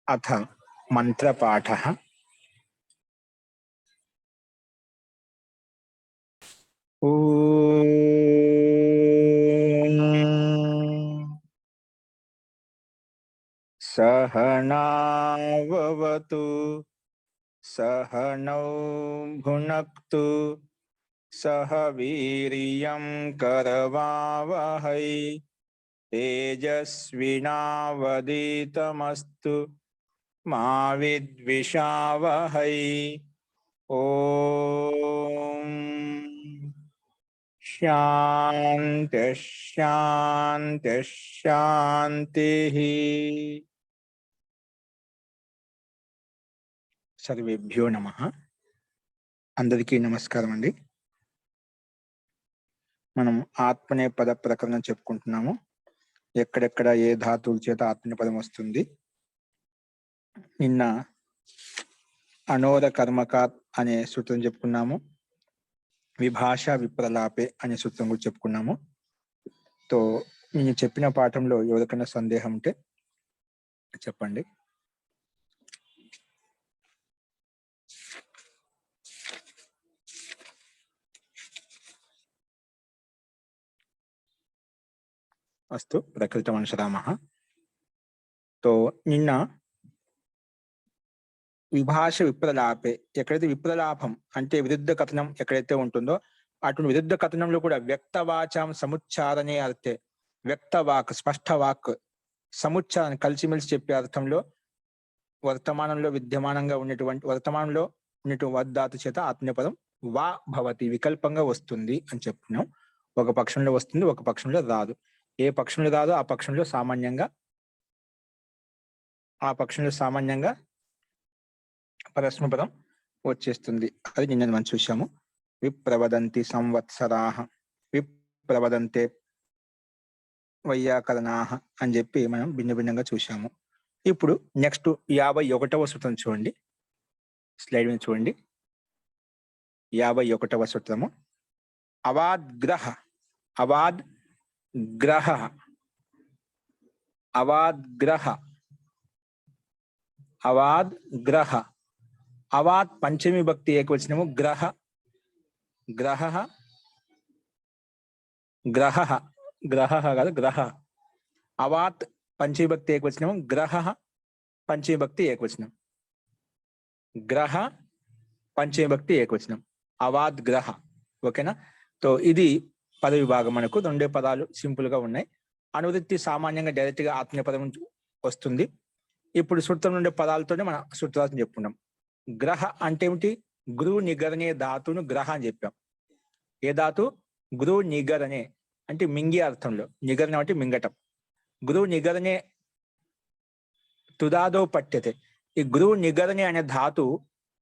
अथ मंत्रपाठः। सहनाववतु सहनौ भुनक्तु सह वीर्यं करवावहै तेजस्विनावधीतमस्तु मा विद्विषावहै। ओम शांति शांति शांति। सर्वेभ्यो नमः। अंदरिकी नमस्कारम अंडी। మనం ఆత్మనే పద ప్రకరణం చెప్పుకుంటున్నాము. ఎక్కడెక్కడ ఏ ధాతువుల చేత ఆత్మనే పదం వస్తుంది. నిన్న అనోద కర్మకాత్ అనే సూత్రం చెప్పుకున్నాము. విభాష విప్రలాపే అనే సూత్రం కూడా చెప్పుకున్నాము. తో నేను చెప్పిన పాఠంలో ఎవరికైనా సందేహం ఉంటే చెప్పండి. అస్తు ప్రకృతమనుసరామః. తో నిన్న విభాష విప్రలాపే, ఎక్కడైతే విప్రలాపం అంటే విరుద్ధ కథనం ఎక్కడైతే ఉంటుందో అటువంటి విరుద్ధ కథనంలో కూడా వ్యక్తవాచం సముచ్చారణే అర్థే, వ్యక్తవాక్ స్పష్టవాక్ సముచ్చారణ కలిసిమెలిసి చెప్పే అర్థంలో వర్తమానంలో విద్యమానంగా ఉన్నటువంటి వర్తమానంలో ఉన్నటువంటి వద్ధాతు చేత ఆత్మీయపదం వా భవతి వికల్పంగా వస్తుంది అని చెప్పుకున్నాం. ఒక పక్షంలో వస్తుంది, ఒక పక్షంలో రాదు. ఏ పక్షంలో రాదో ఆ పక్షంలో సామాన్యంగా పరస్మపదం వచ్చేస్తుంది. అది నిన్న మనం చూసాము. విప్రవదంతి సంవత్సరాః, విప్రవదంతే వైయాకరణాః అని చెప్పి మనం భిన్న భిన్నంగా చూసాము. ఇప్పుడు నెక్స్ట్ 51వ సూత్రం చూడండి. స్లైడ్ మీద చూడండి. 51వ సూత్రము అవాద్గ్రహ. అవాద్గ్రహ అవాద్గ్రహ అవాద్గ్రహ. అవాద్ పంచమి భక్తి ఏకవచనము గ్రహ గ్రహ గ్రహ గ్రహ కాదు గ్రహ. అవాత్ పంచమి భక్తి ఏకవచనము గ్రహ పంచమి భక్తి ఏకవచనం. గ్రహ పంచమి భక్తి ఏకవచనం అవాద్ గ్రహ. ఓకేనా? తో ఇది పద విభాగం. మనకు రెండే పదాలు సింపుల్ గా ఉన్నాయి. అనువృత్తి సామాన్యంగా డైరెక్ట్ గా ఆత్మీయ పదం వస్తుంది. ఇప్పుడు సూత్రం నుండే పదాలతోనే మనం సూత్రాలను చెప్పుకున్నాం. గ్రహ అంటే ఏమిటి? గురు నిగరనే ధాతును గ్రహ అని చెప్పాం. ఏ ధాతు? గురు నిగరనే అంటే మింగి అర్థంలో, నిగరణ అంటే మింగటం. గురు నిగరనే తుదాదో పఠ్యతే. ఈ గురు నిగరనే అనే ధాతు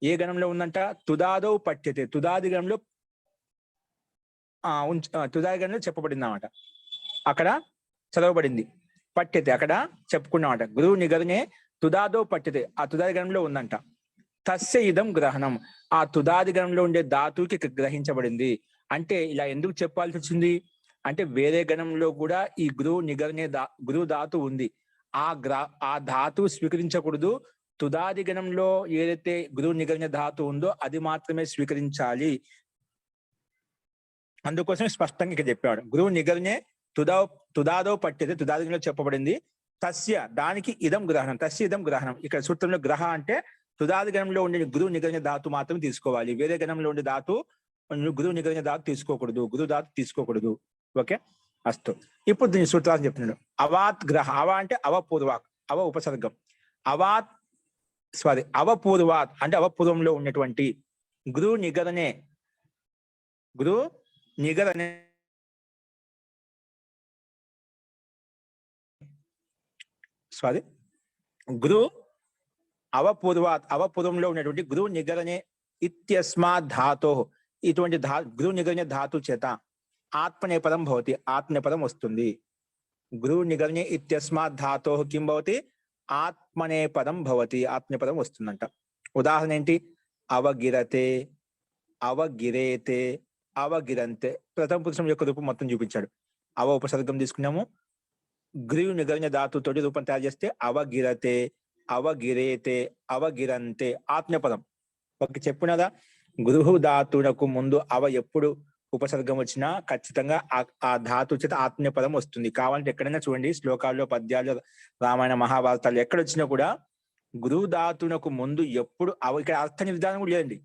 ఏ గణంలో ఉందంట? తుదాదో పఠ్యతే. తుదాది గణంలో తుదాది గణంలో చెప్పబడింది అన్నమాట. అక్కడ చదవబడింది. పఠ్యతే అక్కడ చెప్పుకున్నామట. గురువు నిగరనే తుదాదో పఠ్యతే, ఆ తుదాది గణంలో ఉందంట. తస్య ఇదం గ్రహణం, ఆ తుదాది గణంలో ఉండే ధాతువుకి గ్రహించబడింది. అంటే ఇలా ఎందుకు చెప్పాల్సి వచ్చింది అంటే వేరే గణంలో కూడా ఈ గురువు నిగరనే గురువు ధాతు ఉంది. ఆ ధాతువు స్వీకరించకూడదు. తుదాది గణంలో ఏదైతే గురువు నిగరనే ధాతు ఉందో అది మాత్రమే స్వీకరించాలి. అందుకోసమే స్పష్టంగా ఇక్కడ చెప్పాడు. గురువు నిగరనే తుదాదో పట్టితే తుదాదిలో చెప్పబడింది. తస్య దానికి ఇదం గ్రహణం. తస్య ఇదం గ్రహణం. ఇక్కడ సూత్రంలో గ్రహ అంటే తుదాది గణంలో ఉండే గురువు నిగరనే ధాతు మాత్రమే తీసుకోవాలి. వేరే గణంలో ఉండే ధాతు గురువు నిగరనే ధాతు తీసుకోకూడదు. గురు ధాతు తీసుకోకూడదు. ఓకే, అస్తు. ఇప్పుడు దీని సూత్రాలు చెప్తున్నాడు. అవాత్ గ్రహ. అవ అంటే అవపూర్వాక్, అవ ఉపసర్గం. అవపూర్వాత్ అంటే అవపూర్వంలో ఉన్నటువంటి గురు నిగరనే గురు అవపూర్వాత్ అవపూర్వంలో ఉన్నటువంటి గురు నిగరనే ఇత్యస్మాత్ ధాతో, ఇటువంటి గురు నిగరనే ధాతు చేత ఆత్మనేపదం భవతి, ఆత్మనేపదం వస్తుంది. గురు నిగరనే ఇత్యస్మాత్ ధాతో కిం భవతి? ఆత్మనేపదం భవతి, ఆత్మనేపదం వస్తుందంట. ఉదాహరణ ఏంటి? అవగిరతే, అవగిరేతే, అవగిరంతే. ప్రథమ పురుషం యొక్క రూపం మొత్తం చూపించాడు. అవ ఉపసర్గం తీసుకున్నాము. గురు నిగరనే ధాతు తోటి రూపం తయారు చేస్తే అవగిరతే, అవగిరేతే, అవగిరంతే ఆత్మపదం. ఒక చెప్పునదా గృహు ధాతునకు ముందు అవ ఎప్పుడు ఉపసర్గం వచ్చినా ఖచ్చితంగా ఆ ధాతు చేత ఆత్మీయపదం వస్తుంది. కావాలంటే ఎక్కడైనా చూడండి, శ్లోకాల్లో, పద్యాల్లో, రామాయణ మహాభారతాలు ఎక్కడొచ్చినా కూడా గురు ధాతునకు ముందు ఎప్పుడు ఇక్కడ అర్థ నిర్ధారణ కూడా లేదండి,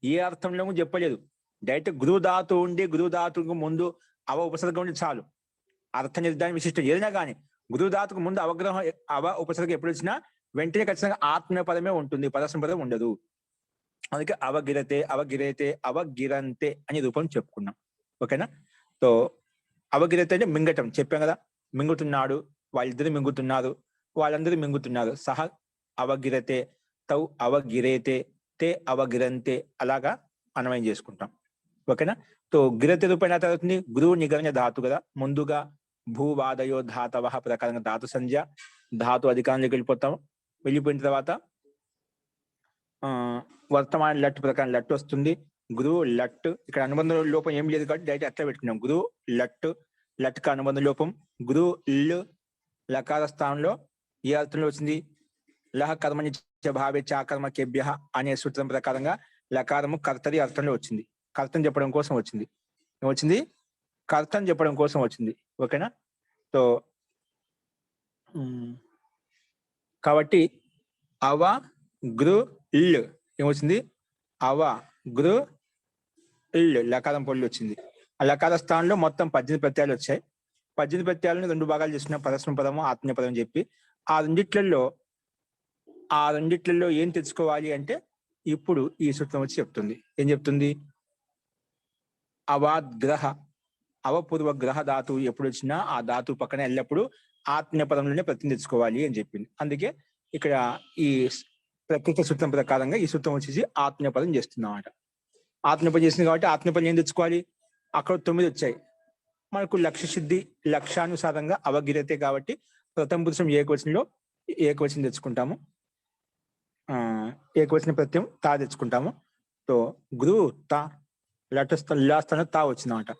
ఏ అర్థంలో కూడా చెప్పలేదు. డైరెక్ట్ గురు ధాతు ఉండి గురు ధాతుకు ముందు అవ ఉపసర్గం ఉండి చాలు. అర్థ నిర్ధారణ విశిష్టం ఏదైనా కానీ గురు ధాతుకు ముందు అవగ్రహం అవ ఉపసర్గం ఎప్పుడు వచ్చినా వెంటనే ఖచ్చితంగా ఆత్మీయ పదమే ఉంటుంది, పదసం పదం ఉండదు. అందుకే అవగిరతే, అవగిరేతే, అవగిరంతే అని రూపం చెప్పుకున్నాం. ఓకేనా? సో అవగిరతే అంటే మింగటం చెప్పాం కదా, మింగుతున్నాడు, వాళ్ళిద్దరు మింగుతున్నారు, వాళ్ళందరూ మింగుతున్నారు. సహ అవగిరతే, తౌ అవగిరేతే, తే అవగిరంతే, అలాగా అన్వయం చేసుకుంటాం. ఓకేనా? సో గిరతే రూపం ఎలా అవుతుంది? గురువు నిగరణ ధాతు కదా, ముందుగా భూవాదయో ధాతవ ప్రకారంగా ధాతు సంధ్య, ధాతు అధికారంలోకి వెళ్ళిపోతాం. వెళ్ళిపోయిన తర్వాత వర్తమాన లట్ ప్రకారం లట్ వస్తుంది. గురువు లట్, ఇక్కడ అనుబంధ లోపం ఏం లేదు కాబట్టి డైరెక్ట్ అట్లా పెట్టుకున్నాం. గురువు లట్, లట్కి అనుబంధ లోపం. గురువు ల్ లకార స్థానంలో ఏ అర్థంలో వచ్చింది? లహ కర్మని భావే చాకర్మ కేభ్య అనే సూత్రం ప్రకారంగా లకారము కర్తరి అర్థంలో వచ్చింది. కర్తం చెప్పడం కోసం వచ్చింది. ఏమొచ్చింది? కర్తం చెప్పడం కోసం వచ్చింది. ఓకేనా? సో కాబట్టి అవ గృ ల్ ఏమొచ్చింది? అవ గృ ల్ లకారం పొల్లి వచ్చింది. ఆ లకార స్థానంలో మొత్తం 18 ప్రత్యయాలు వచ్చాయి. 18 ప్రత్యయాలను 2 భాగాలు చేసిన పరస్మ పదము, ఆత్మీయ పదం చెప్పి ఆ రెండిట్లలో ఏం తెచ్చుకోవాలి అంటే ఇప్పుడు ఈ సూత్రం వచ్చి చెప్తుంది. ఏం చెప్తుంది? అవాద్గ్రహ, అవపూర్వ గ్రహ ధాతువు ఎప్పుడు వచ్చినా ఆ ధాతువు పక్కన ఎల్లప్పుడూ ఆత్మీయ పదంలోనే ప్రతి తెచ్చుకోవాలి అని చెప్పింది. అందుకే ఇక్కడ ఈ ప్రకృతి సూత్రం ప్రకారంగా ఈ సూత్రం వచ్చేసి ఆత్మీయ పదం చేస్తున్నాం అన్నమాట. ఆత్మీయ పదం చేసింది కాబట్టి ఆత్మీయ పదం ఏం తెచ్చుకోవాలి? అక్కడ 9 వచ్చాయి. మనకు లక్ష్య సిద్ధి లక్ష్యానుసారంగా అవగిరతే కాబట్టి ప్రథమ పురుషం ఏకవచనంలో ఏకవచనం తెచ్చుకుంటాము. ఏకవచన ప్రత్యయం తా తెచ్చుకుంటాము. సో గురు తా లటాస్థానం తా వచ్చిందన్నమాట.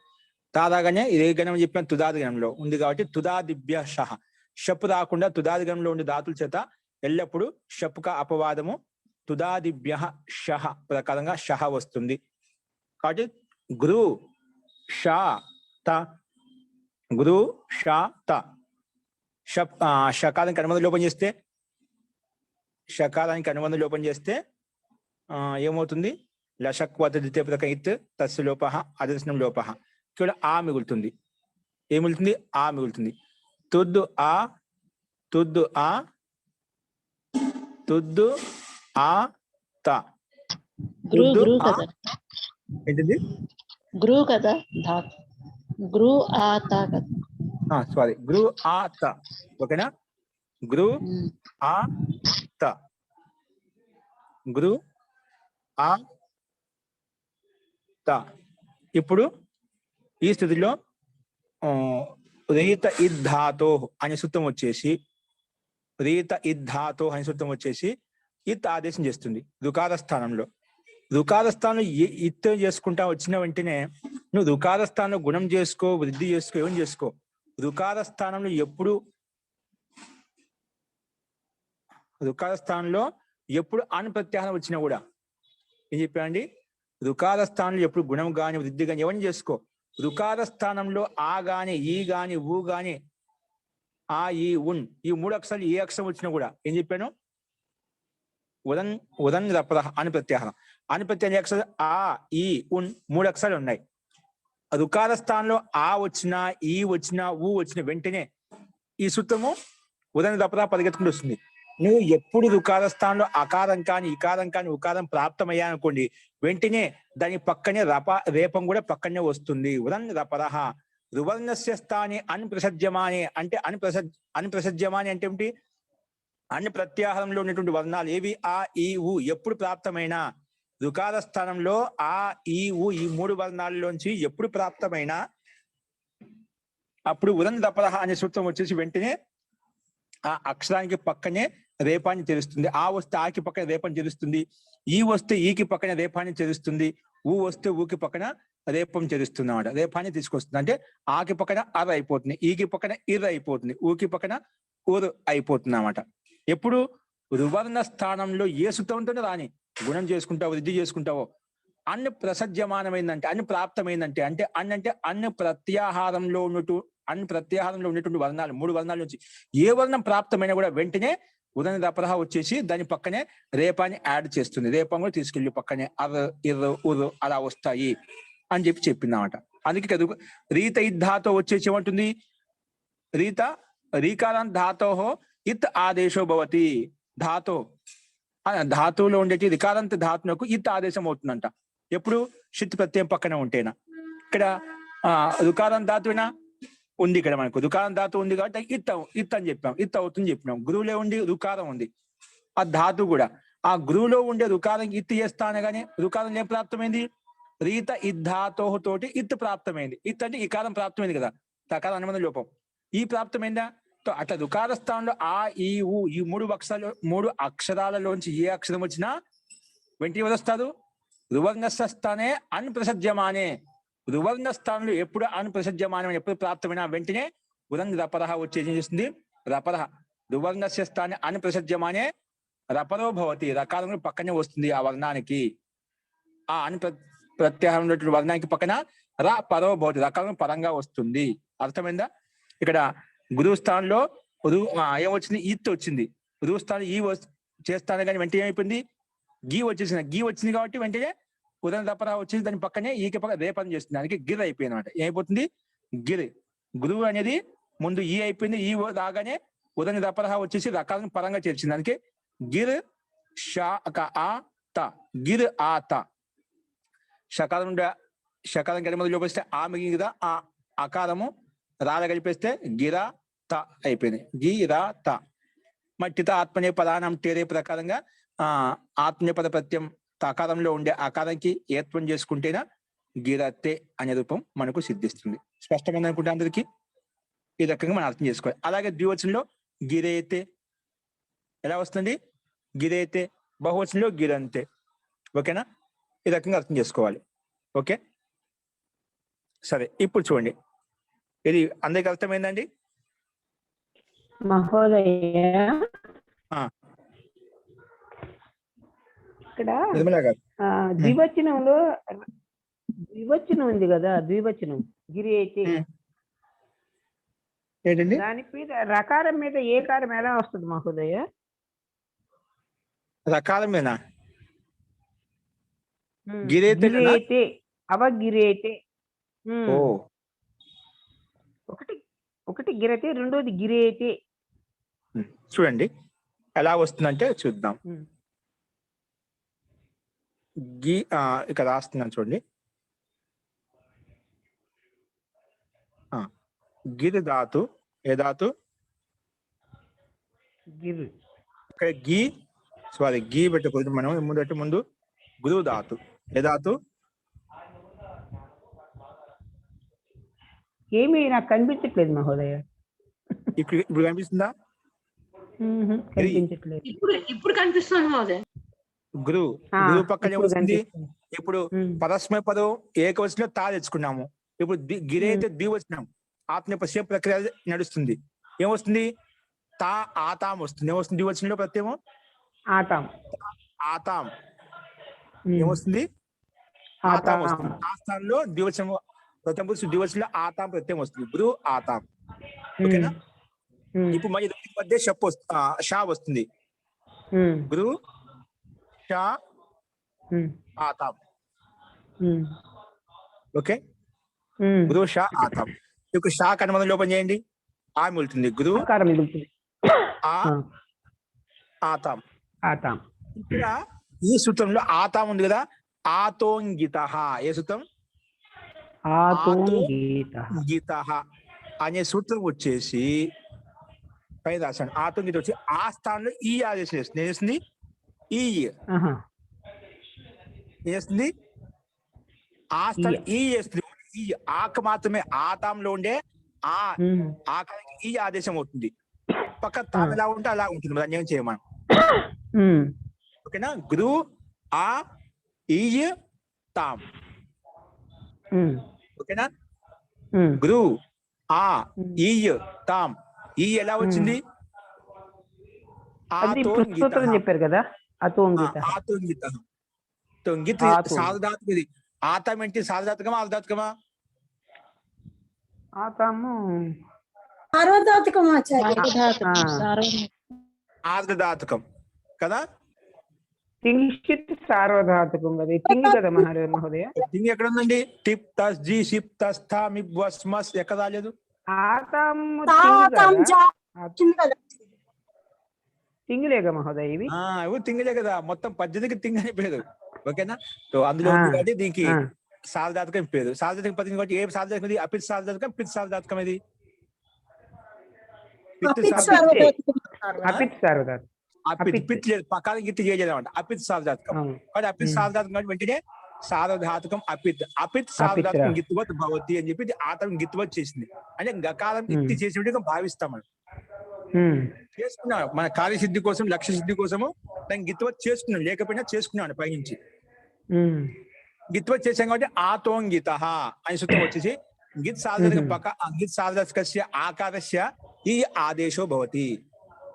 తా రాగానే ఇదే గణం చెప్పిన తుదాది గణంలో ఉంది కాబట్టి తుదాదిభ్య షహ, షప్ రాకుండా తుదాది గణంలో ఉండే ధాతుల చేత ఎల్లప్పుడూ షప్క అపవాదము తుదాదిభ్య షహ ప్రకారంగా షహ వస్తుంది. కాబట్టి గురు షా త, గురు షా త. షకారానికి అనుబంధ లోపం చేస్తే ఏమవుతుంది? లషక్వత ద్వితీయ ప్రకం ఇత్ తస్సు లోప అదర్శనం లోప. ఇక్కడ ఆ మిగులుతుంది. ఏం మిగులుతుంది? ఆ మిగులుతుంది. తుద్దు ఆ, తుద్దు ఆ, తుద్దు ఆ త. ఏంటిది? గురు కదా, గురు ఆ త కదా. సారీ, గురు ఆ త. ఓకేనా? గురు ఆ త, గురు ఆ త. ఇప్పుడు ఈ స్థితిలో రీత ఇద్ధాతో అనే సూత్రం వచ్చేసి ఇత్ ఆదేశం చేస్తుంది రుకార స్థానంలో. రుకార స్థానం ఇత్ చేసుకుంటా వచ్చిన వెంటనే నువ్వు రుకార స్థానంలో గుణం చేసుకో, వృద్ధి చేసుకో, ఏం చేసుకో. రుకార స్థానంలో ఎప్పుడు అను ప్రత్యాహారం వచ్చినా కూడా ఏం చెప్పానండి? రుకార స్థానంలో ఎప్పుడు గుణం గాని వృద్ధి గాని ఎవరిని చేసుకో. రుకార స్థానంలో ఆ గాని, ఈ గాని, ఊ గాని, ఆ, ఈ, ఉన్, ఈ 3 అక్షరాలు ఏ అక్షరం వచ్చినా కూడా ఏం చెప్పాను? ఉదన్ రపర అని ప్రత్యాహారం. అని ప్రత్యాహారం అక్షరాలు ఆ, ఈ, ఉన్ 3 అక్షరాలు ఉన్నాయి. రుకార స్థానంలో ఆ వచ్చినా, ఈ వచ్చినా, ఊ వచ్చిన వెంటనే ఈ సూత్రము ఉదన్ రపర పరిగెత్తుకుంటూ వస్తుంది. నువ్వు ఎప్పుడు రుకార స్థానంలో అకారం కానీ, ఇకారం కానీ, ఉకారం ప్రాప్తమయ్యా అనుకోండి, వెంటనే దాని పక్కనే రేపం కూడా పక్కనే వస్తుంది. ఉదన్ రపరహ. రువర్ణస్య స్థానే అన్ప్రసజ్యమానే అంటే అన్ప్రసజ్యమానే అంటే ఏమిటి? అన్ని ప్రత్యాహారంలో ఉన్నటువంటి వర్ణాలు ఏవి? ఆ, ఈ, ఊ ఎప్పుడు ప్రాప్తమైనా రుకార స్థానంలో ఆ, ఈ, ఊ ఈ 3 వర్ణాల్లోంచి ఎప్పుడు ప్రాప్తమైనా అప్పుడు ఉదన్ రపరహ అనే సూత్రం వచ్చేసి వెంటనే ఆ అక్షరానికి పక్కనే రేపాన్ని తెలుస్తుంది. ఆ వస్తే ఆకి పక్కన రేపం తెలుస్తుంది. ఈ వస్తే ఈకి పక్కన రేపాన్ని తెలుస్తుంది. ఊ వస్తే ఊకి పక్కన రేపం తెలుస్తుంది అన్నమాట. రేపాన్ని తీసుకొస్తుంది. అంటే ఆకి పక్కన అర అయిపోతుంది, ఈకి పక్కన ఇర్ అయిపోతుంది, ఊకి పక్కన ఊరు అయిపోతుంది అన్నమాట. ఎప్పుడు రువర్ణ స్థానంలో ఏ సుతంతోనే రాని, గుణం చేసుకుంటావో వృద్ధి చేసుకుంటావో, అన్ని ప్రసజ్యమానమైందంటే, అన్ని ప్రాప్తమైందంటే, అంటే అన్ని ప్రత్యాహారంలో ఉన్నటువంటి వర్ణాలు, 3 వర్ణాల నుంచి ఏ వర్ణం ప్రాప్తమైనా కూడా వెంటనే ఉదయం దపరహ వచ్చేసి దాని పక్కనే రేపాన్ని యాడ్ చేస్తుంది. రేపం కూడా తీసుకెళ్ళి పక్కనే అర్, ఇర్, ఉర్ అలా వస్తాయి అని చెప్పింది అన్నమాట. అందుకే కదా రీత ఇద్ధాతో వచ్చేసి ఏమంటుంది, రీత రీకారం ధాతోహో ఇత్ ఆదేశో భవతి. ధాతువులో ఉండేటి రికారంత ధాతునకు ఇత్ ఆదేశం అవుతుందంట. ఎప్పుడు షిత్ ప్రత్యయం పక్కన ఉంటేనా. ఇక్కడ రుకారం ధాతువునా ఉంది, ఇక్కడ మనకు రుకారం ధాతు ఉంది కాబట్టి ఇత్ అని చెప్పాం, ఇత్ అవుతుంది చెప్పినాం. గురువులో ఉండి రుకారం ఉంది, ఆ ధాతు కూడా ఆ గురువులో ఉండే రుకారం ఇత్ చేస్తా అనగానే రుకారం ఏం ప్రాప్తమైంది, రీత ఇద్ధాతో తోటి ఇత్ ప్రాప్తమైంది. ఇత్ అంటే ఇకారం ప్రాప్తమైంది కదా, తకారం అనుబంధ లోపం, ఈ ప్రాప్తమైందా. అట్లా రుకార స్థానంలో ఆ ఈ ఊ ఈ 3 అక్షరాలలోంచి ఏ అక్షరం వచ్చినా వెంటనే వస్తారు. రువర్ణస్థ స్థానే అన్ప్రసజ్యమానే, రువర్ణ స్థానంలో ఎప్పుడు అన్ప్రసజ్యమానం ఎప్పుడు ప్రాప్తమైన వెంటనే ఉదంగ్ రపరహ వచ్చేసి ఏం చేస్తుంది, రపరహ. రువర్ణస్య స్థానే అన్ప్రసజ్యమానే రపరో భవతి, రకారంలో పక్కనే వస్తుంది ఆ వర్ణానికి. ఆ ప్రత్యాహారం ఉన్నటువంటి వర్ణానికి పక్కన ర పరో భవతి, రకాలం పరంగా వస్తుంది. అర్థమైందా. ఇక్కడ గురువు స్థానంలో ఏమొచ్చింది, ఈత్ వచ్చింది. గురువు స్థానం ఈ చేస్తాను కానీ వెంటనే ఏమైపోయింది, గీ వచ్చింది కాబట్టి వెంటనే ఉదయం దపరా వచ్చేసి దాని పక్కనే ఈకి పక్క రేపని చేస్తుంది. దానికి గిర్ అయిపోయింది అనమాట. ఏమైపోతుంది, గిర్. గురువు అనేది ముందు ఈ అయిపోయింది, ఈ రాగానే ఉదయం దపరా వచ్చేసి రకాలను పరంగా చేర్చింది. దానికి గిర్ షా ఆ త, గిర్ ఆ త. షకారం గడి మొదలు లోపిస్తే ఆ మిగిలింది కదా, ఆ అకారము రాల కలిపేస్తే గిరా త అయిపోయింది, గిరా త. మట్టిత ఆత్మనే పదానం తేరే ప్రకారంగా ఆత్మనేపద ప్రత్యయం తకారంలో ఉండే ఆకారానికి ఏత్వం చేసుకుంటేనా గిరతే అనే రూపం మనకు సిద్ధిస్తుంది. స్పష్టమైంది అనుకుంటే అందరికి ఈ రకంగా మనం అర్థం చేసుకోవాలి. అలాగే ద్వివచనంలో గిరేతే ఎలా వస్తుంది, గిరేతే. బహువచనంలో గిరంతే. ఓకేనా, ఈ రకంగా అర్థం చేసుకోవాలి. ఓకే సరే, ఇప్పుడు చూడండి, ఇది అందరికి అర్థమైందండి మహోదయ. ఇక్కడ ద్వివచనంలో ద్వివచనం ఉంది కదా, ద్వివచనం గిరి అయితే ఏంటండి, దాని మీద రకారం మీద ఏకారం ఎలా వస్తుంది మహోదయ. రకారమేనా, గిరేతే అవగిరేతే. ఒకటి గిరతే, రెండోది గిరేతే. చూడండి ఎలా వస్తుందంటే చూద్దాం. గి ఇక్కడ రాస్తున్నాను చూడండి. గిరి ధాతు ఏ ధాతు, ఇక్కడ గీ పెట్టకూడదు మనం, ముందు గురువు ధాతు ఏ ధాతు. ఏమి నాకు కనిపించట్లేదు మహోదయ. ఇప్పుడు కనిపిస్తుందా, కనిపించట్లేదు. ఇప్పుడు కనిపిస్తుంది మహోదయ. గురువు పక్కనే వస్తుంది. ఇప్పుడు పరస్మయ పదం ఏకవచనంలో తా తెచ్చుకున్నాము. ఇప్పుడు గిరైతే ద్వివచనం ఆత్మనేపథ్య ప్రక్రియ నడుస్తుంది. ఏమొస్తుంది, తా ఆతాం వస్తుంది. ఏమొస్తుంది ద్వివచనంలో ప్రత్యయం, ఆతాం. ఏమొస్తుంది, ఆతాం వస్తుంది. ఆ స్థానంలో ద్వివచనం ప్రథమ ద్వివచనంలో ఆతాం ప్రత్యయం వస్తుంది, గురు ఆతాం. ఓకేనా. ఇప్పుడు మధ్య షా వస్తుంది, గురు షా ఆతాం. ఓకే, గురు షా ఆతాం. ఇప్పుడు షా కనుమద లోపం చేయండి, ఆ మిగులుతుంది, గురు ఆతాం. ఇక్కడ ఈ సూత్రంలో ఆతాం ఉంది కదా, ఆతోంగిత. ఏ సూత్రం, ఆతోంగిత అనే సూత్రం వచ్చేసి పై రాశాను. ఆతోంగిత వచ్చి ఆ స్థానంలో ఈ ఆదేశం చేస్తుంది. ఈ చేస్తుంది ఆ స్థలం ఈ చేస్తుంది. ఈ ఆకు మాత్రమే ఆతాంలో ఉండే ఆకారానికి ఈ ఆదేశం అవుతుంది. పక్క తాను ఎలా ఉంటే అలా ఉంటుంది, దాన్ని ఏం చేయమనం. ఓకేనా, గురు ఆ ఈ తాం. ఓకేనా, గురు ఆ ఈ తాం. ఈ ఎలా వచ్చింది, అది ఇప్పుడు సూత్రం చెప్పారు కదా, అతోంగిత. ఆతోంగిత. తొంగిత ఆతోంగిత. సార్వధాతుకం ఇది. ఆతం ఏంటి? సార్వధాతుకమా ఆర్ధాతుకమా? ఆతాము సార్వధాతుకం ఆచార్య. సార్వధాతుకం. సార్వధాతుకం. ఆర్ధధాతుకం కదా. తింగిషిత్ సార్వధాతుకం కదా, ఇది తింగి కదా మహోదయ. తింగి ఎక్కడ ఉందండి? టిప్ తస్ జీ షిప్ తస్ థా మిప్ వస్ మస్ ఎక్కడ రాలేదు? ఆతాము తాతాం జా వచ్చింది కదా. తింగిలేగా మహోదయ ఇవి. ఇవి తింగిలే కదా, మొత్తం 18కి తింగి అని పేరు. ఓకేనా? సో అందులో ఉంది కాబట్టి దీనికి సార్వధాతుకం పేరు. సార్వధాతుకం 18 కాబట్టి ఏ సార్వధాతుకం ఇది? అపిత్ సార్వధాతుకం, పిత్ సార్వధాతుకం ఇది. అపిత్ సార్వధాతుకం. అపిత్ సార్వధాతుకం. అపిత్ పిత్ లేదు, పక్కన గిత్తి చేయలేదు అనమాట. అపిత్ సార్వధాతుకం కాబట్టి అపిత్ సార్వధాతుకం కాబట్టి వెంటనే సార్వధాతుకం అపిత్. అపిత్ సార్వధాతుకం గిత్తువత్ భవతి అని చెప్పి ఆతం గిత్తువత్ చేసింది. అంటే గకారం ఇత్తి చేసినట్టుగా భావిస్తాం మనం. చేసుకున్నాం మన కార్యసిద్ధి కోసం, లక్ష్య సిద్ధి కోసము దాన్ని గిత్తువత్ చేసుకున్నాం, లేకపోయినా చేసుకున్నాం పైనుంచి. గిత్తువత్ చేసాం కాబట్టి ఆతోంగిత అని సూత్రం వచ్చేసి గిత్ సార్వధాతుకం పక్క గిత్ సార్వధాతుకస్య ఆకారస్య ఈ ఆదేశో భవతి.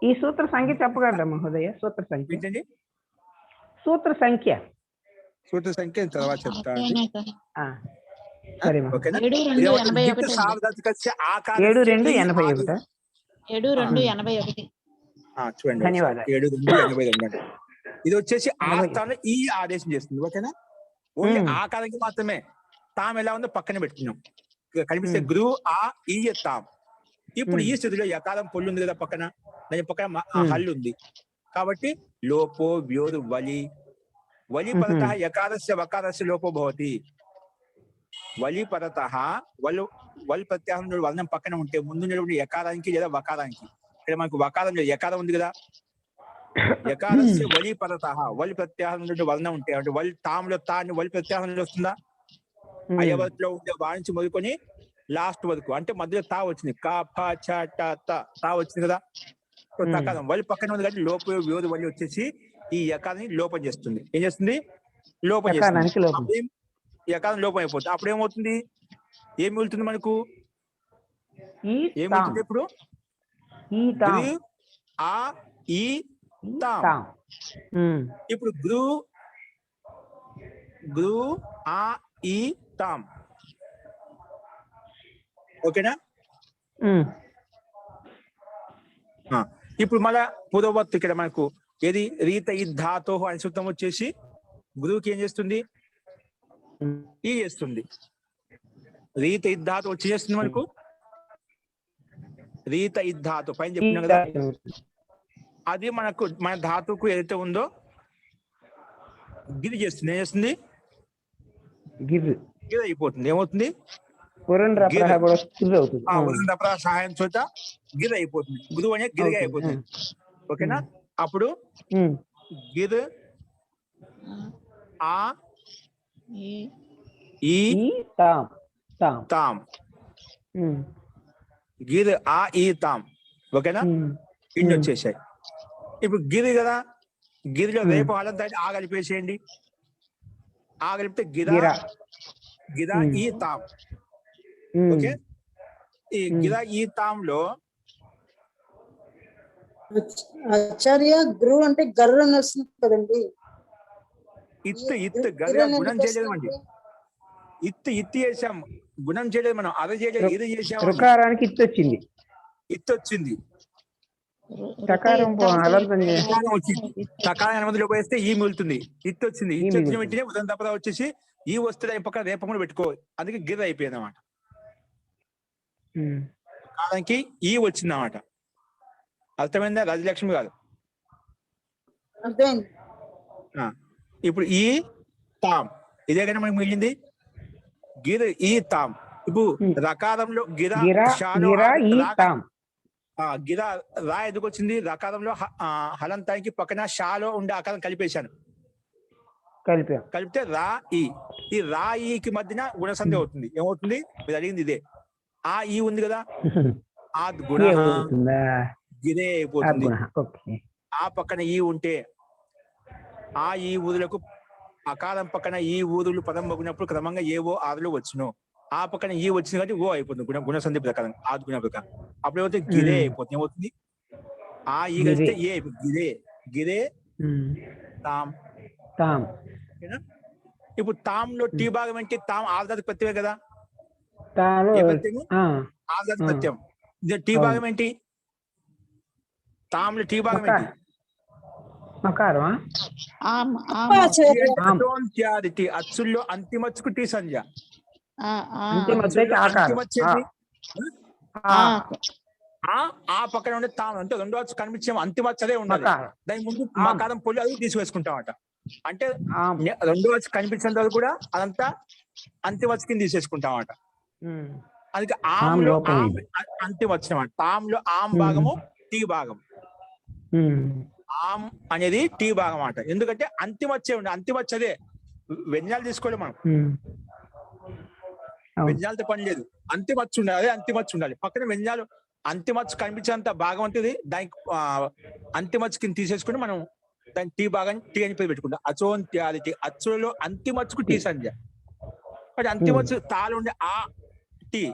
ఈ సూత్ర సంఖ్య చెప్పగలరా మహోదయ? సూత్ర సంఖ్య ఏంటండి? సూత్ర సంఖ్య. సూత్ర సంఖ్య తర్వాత చెప్తాను. సరే ఓకేనా? 7-2-81. సార్వధాతుకస్య ఆకారస్య 7-2-81. 7-2-81. చూడండి, ధన్యవాదాలు. 7-2-82. ఇది వచ్చేసి ఆ స్థానంలో ఈ ఆదేశం చేస్తుంది. ఓకేనా? ఓన్లీ ఆకారానికి మాత్రమే. తాం ఎలా ఉందో పక్కనే పెట్టుకున్నాం. కనిపిస్తే గురు ఆ ఈ తాం. ఇప్పుడు ఈ స్థితిలో యకారం పొల్లు ఉంది కదా పక్కన, దాని పక్కన హల్లు ఉంది కాబట్టి లోపో వ్యోరు వలి. వలి పరత యకారస్య వకారస్య లోపో భవతి. వలి పరత వల్ ప్రత్యాహం వర్ణం పక్కన ఉంటే ముందు యకారానికి లేదా వకారానికి, ఇక్కడ మనకు వకారం లేదు, యకారం ఉంది కదా. యకారస్య వలి పరత వల్ ప్రత్యాహం వర్ణం ఉంటే అంటే వల్ తాంలో తాన్ని వలి ప్రత్యాహం వస్తుందా? అయ్యవతిలో ఉండే వాణించి మొదలుకొని లాస్ట్ వరకు, అంటే మధ్యలో తా వచ్చింది, కా ఫ చ ట తా వచ్చింది కదా. తకారం వలి పక్కన ఉంది కాబట్టి లోప వ్యోధి వలి వచ్చేసి ఈ యకారాన్ని లోపం చేస్తుంది. ఏం చేస్తుంది? లోపం చేస్తుంది. యకారం లోపం అయిపోతుంది. అప్పుడు ఏమవుతుంది? ఏం మిగులుతుంది మనకు? ఏం మిగులుతుంది ఇప్పుడు? ఆ ఈ తాం. ఇప్పుడు గురు ఆ ఈ తాం. ఓకేనా? ఇప్పుడు మళ్ళా పూర్వవర్తి ఇక్కడ మనకు ఏది రీత ధాతో అని సూత్రం వచ్చేసి గురువుకి ఏం చేస్తుంది? ఈ చేస్తుంది. రీత ధాతు వచ్చి చేస్తుంది మనకు రీత ధాతు పైన చెప్తున్నాం కదా. అది మనకు మన ధాతుకు ఏదైతే ఉందో గిరి చేస్తుంది. ఏం చేస్తుంది? గిరి అయిపోతుంది. ఏమవుతుంది? సహాయం చోట గిరి అయిపోతుంది. గురువు అనే గిరిగా అయిపోతుంది. ఓకేనా? అప్పుడు గిర్ ఆ ఈ తాం. గిర్ ఆ ఈ తాం. ఓకేనా? ఇన్ని వచ్చేసాయి. ఇప్పుడు గిరి కదా, గిరిలో రేపు హలంతా ఆ కలిపేసేయండి. ఆ కలిపితే గిరా ఈ తాం. ఓకే? ఈ గిరా ఈ తాంలో ఆచార్య గురు అంటే గర్ర అని వస్తుంది కదండి. ఇత్తు గర్ర గుణం చేయలేమండి. ఇత్తు చేసాం, గుణం చేయలేదు మనం. అది చేయలేదు, ఇది చేసాం. రుకారానికి ఇత్తు వచ్చింది. ఇత్తు వచ్చింది. తకారం అనుమతిలోకి వేస్తే ఈ మిగులుతుంది. ఇత్తు వచ్చింది. ఇత్తు వచ్చిన వెంటనే ఉదయం తప్పదా వచ్చేసి ఈ వస్తుంది పక్కన రేప కూడా పెట్టుకో. అందుకే గిర్ర అయిపోయింది అన్నమాట. కాలానికి ఈ వచ్చింది అన్నమాట. అర్థమైందా? రాజలక్ష్మి గారు. ఇప్పుడు ఈ తాం ఇదే కానీ మనకి మిగిలింది గిర్ ఈ తాం. ఇప్పుడు రకారంలో గిరా గిరా రా ఎందుకు వచ్చింది? రకారంలో హలంతానికి పక్కన షాలో ఉండే ఆకారం కలిపేశాను. కలిపితే రా ఈ రా ఈకి మధ్యన గుణసంధి అవుతుంది. ఏమవుతుంది? మీరు అడిగింది ఇదే. ఆ ఈ ఉంది కదా, ఆ గుణ గిరే అయిపోతుంది. ఆ పక్కన ఈ ఉంటే ఆ ఈ ఊరులకు అకారం పక్కన ఈ ఊరులు పదం మగినప్పుడు క్రమంగా ఏవో ఆరులు వచ్చును. ఆ పక్కన ఈ వచ్చింది కాబట్టి ఓ అయిపోతుంది గుణసంధి ప్రకారం, ఆ గుణ ప్రకారం. అప్పుడు ఏమవుతుంది? గిరే అయిపోతుంది. ఏమవుతుంది? ఆ ఈ కలిస్తే ఏ గిరే గిరే తాం. తాం. ఇప్పుడు తాంలో టీ భాగం ఏంటి? తాం ఆర్ధాతు ప్రత్యమే కదా. తాలో ఏ ప్రత్యము? ఆర్ధాతు ప్రత్యయం. టీ భాగం ఏంటి? తాంలో టీ భాగం ఏంటి? మకారమా? ఆమ్ అచోంత్యాది అచ్చుల్లో అంతిమచ్చుకు టీ సంధ్య. ఆ పక్కన ఉండే తాం అంటే రెండో అచ్చు కనిపించే అంతిమచ్చు అదే ఉండాలి. దాని ముందు మకారం పొల్లి అది తీసివేసుకుంటామట. అంటే రెండో అచ్చు కనిపించిన తర్వాత కూడా అదంతా అంతిమచ్చు కింద తీసేసుకుంటామట. అది ఆమ్లో అంతిమచ్చు అన్నమాట. తాంలో ఆమ్ భాగము టీ భాగం. ఆమ్ అనేది టీ భాగం అన్నమాట. ఎందుకంటే అంతిమచ్చే ఉండే అంతిమచ్చు అదే. వ్యంజనాలు తీసుకోవాలి మనం, వ్యంజనాలతో పని లేదు. అంతిమచ్చు ఉండాలి, అదే అంతిమచ్చు ఉండాలి. పక్కన వ్యంజనాలు అంతిమచ్చు కనిపించేంత భాగం అంటే దానికి అంతిమచ్చు కింద తీసేసుకుని మనం దాని టీ భాగం టీ అని పేరు పెట్టుకుంటాం. అచోంత్యాది అచ్చులలో అంతిమచ్చుకు టీ సంధ్య. అది అంతిమచ్చు తాలు ఉండే ఆ టీ,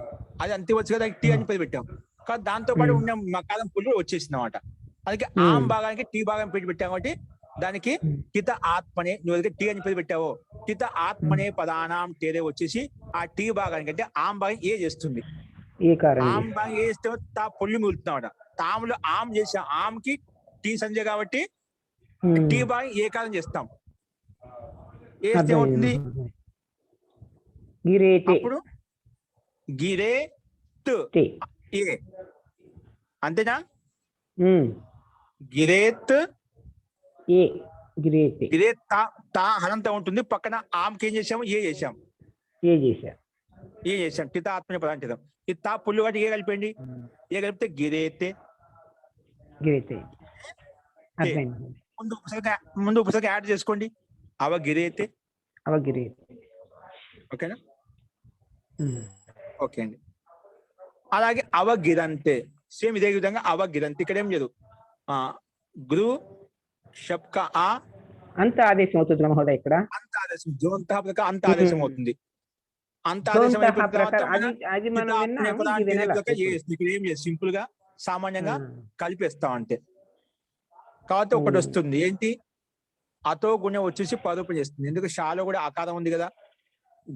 అది అంతిమచ్చుగా దానికి టీ అని పేరు పెట్టాం. కానీ దాంతో పాటు ఉన్న మకాలం పుల్లు వచ్చేసింది అన్నమాట. అందుకే ఆమ్ భాగానికి టీ భాగం పేరు పెట్టాం. కాబట్టి దానికి హిత ఆత్మనే, నువ్వు టీ అని పేరు పెట్టావో హిత ఆత్మనే పదానాం తేరే వచ్చేసి ఆ టీ భాగానికి అంటే ఆమ్ భాగం ఏ చేస్తుంది. ఆమ్ భాగం ఏ చేస్తే తా పొల్లి మిగులుతున్నామట. తాములో ఆమ్ చేసాం, ఆమ్ కి టీ సంధ్య కాబట్టి టీ భాగం ఏ కాలం చేస్తాం. ఏస్తే ఏమవుతుంది? అప్పుడు గిరేత్ ఏ అంతేనా? గిరేత్ ఏ గిరేత్ తా హలంతా ఉంటుంది. పక్కన ఆమ్కి ఏం చేసాము? ఏ చేసాం. ఏ చేసాం టిత ఆత్మని పదాన్ని చేద్దాం. ఈ తా పుల్లు వాటి ఏ కలిపండి. ఏ కలిపితే గిరేతే. ముందు ఉపసర్గ యాడ్ చేసుకోండి. అవగిరేతే. ఓకేనా? ఓకే అండి. అలాగే అవగిరంతే సేమ్ ఇదే విధంగా అవగిరంతే. ఇక్కడ ఏం లేదు, గురు షప్క ఆ అంత ఆదేశం అవుతుంది మహోదయ. ఇక్కడ అంత ఆదేశం జోంత అంత ఆదేశం అవుతుంది. అంత ఆదేశం ఏం లేదు, సింపుల్ గా సామాన్యంగా కలిపేస్తాం అంతే. కాబట్టి ఒకటి వస్తుంది ఏంటి? అతో గుణం వచ్చేసి పదోపం చేస్తుంది. ఎందుకు షాలో కూడా ఆకారం ఉంది కదా,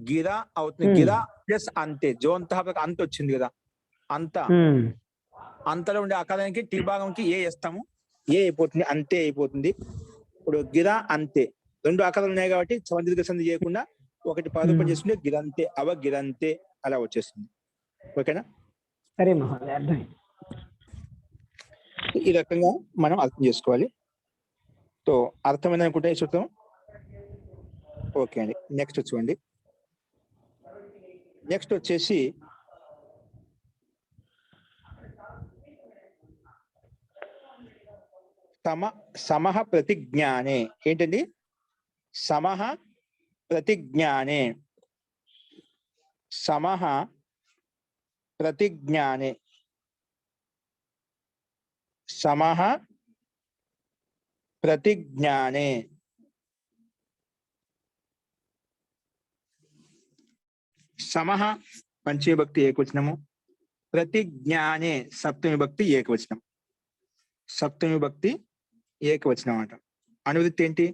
గిరా అవుతుంది. గిరా ప్లస్ అంతే జోంత అంత వచ్చింది కదా. అంతలో ఉండే ఆకారానికి టీ భాగంకి ఏ వేస్తాము, ఏ అయిపోతుంది, అంతే అయిపోతుంది. ఇప్పుడు గిరా అంతే రెండు ఆకారాలు ఉన్నాయి కాబట్టి సమంద్రిక సంధి చేయకుండా ఒకటి పదోపం చేసుకుంటే గిరంతే అవగిరంతే అలా వచ్చేస్తుంది. ఓకేనా? సరే మహోదయ, అర్థం. ఈ రకంగా మనం అర్థం చేసుకోవాలి. సో అర్థమైంది అనుకుంటే చూద్దాం. ఓకే అండి, నెక్స్ట్ చూడండి. నెక్స్ట్ వచ్చేసి సమః ప్రతిజ్ఞానే. ఏంటండి? సమః ప్రతిజ్ఞానే. సమః ప్రతిజ్ఞానే. సమః ప్రతిజ్ఞానే. సమః పంచమీ విభక్తి ఏకవచనము, ప్రతిజ్ఞానే సప్తమి విభక్తి ఏకవచనం. సప్తమి విభక్తి ఏకవచనం అంట. అనువృత్తి ఏంటి?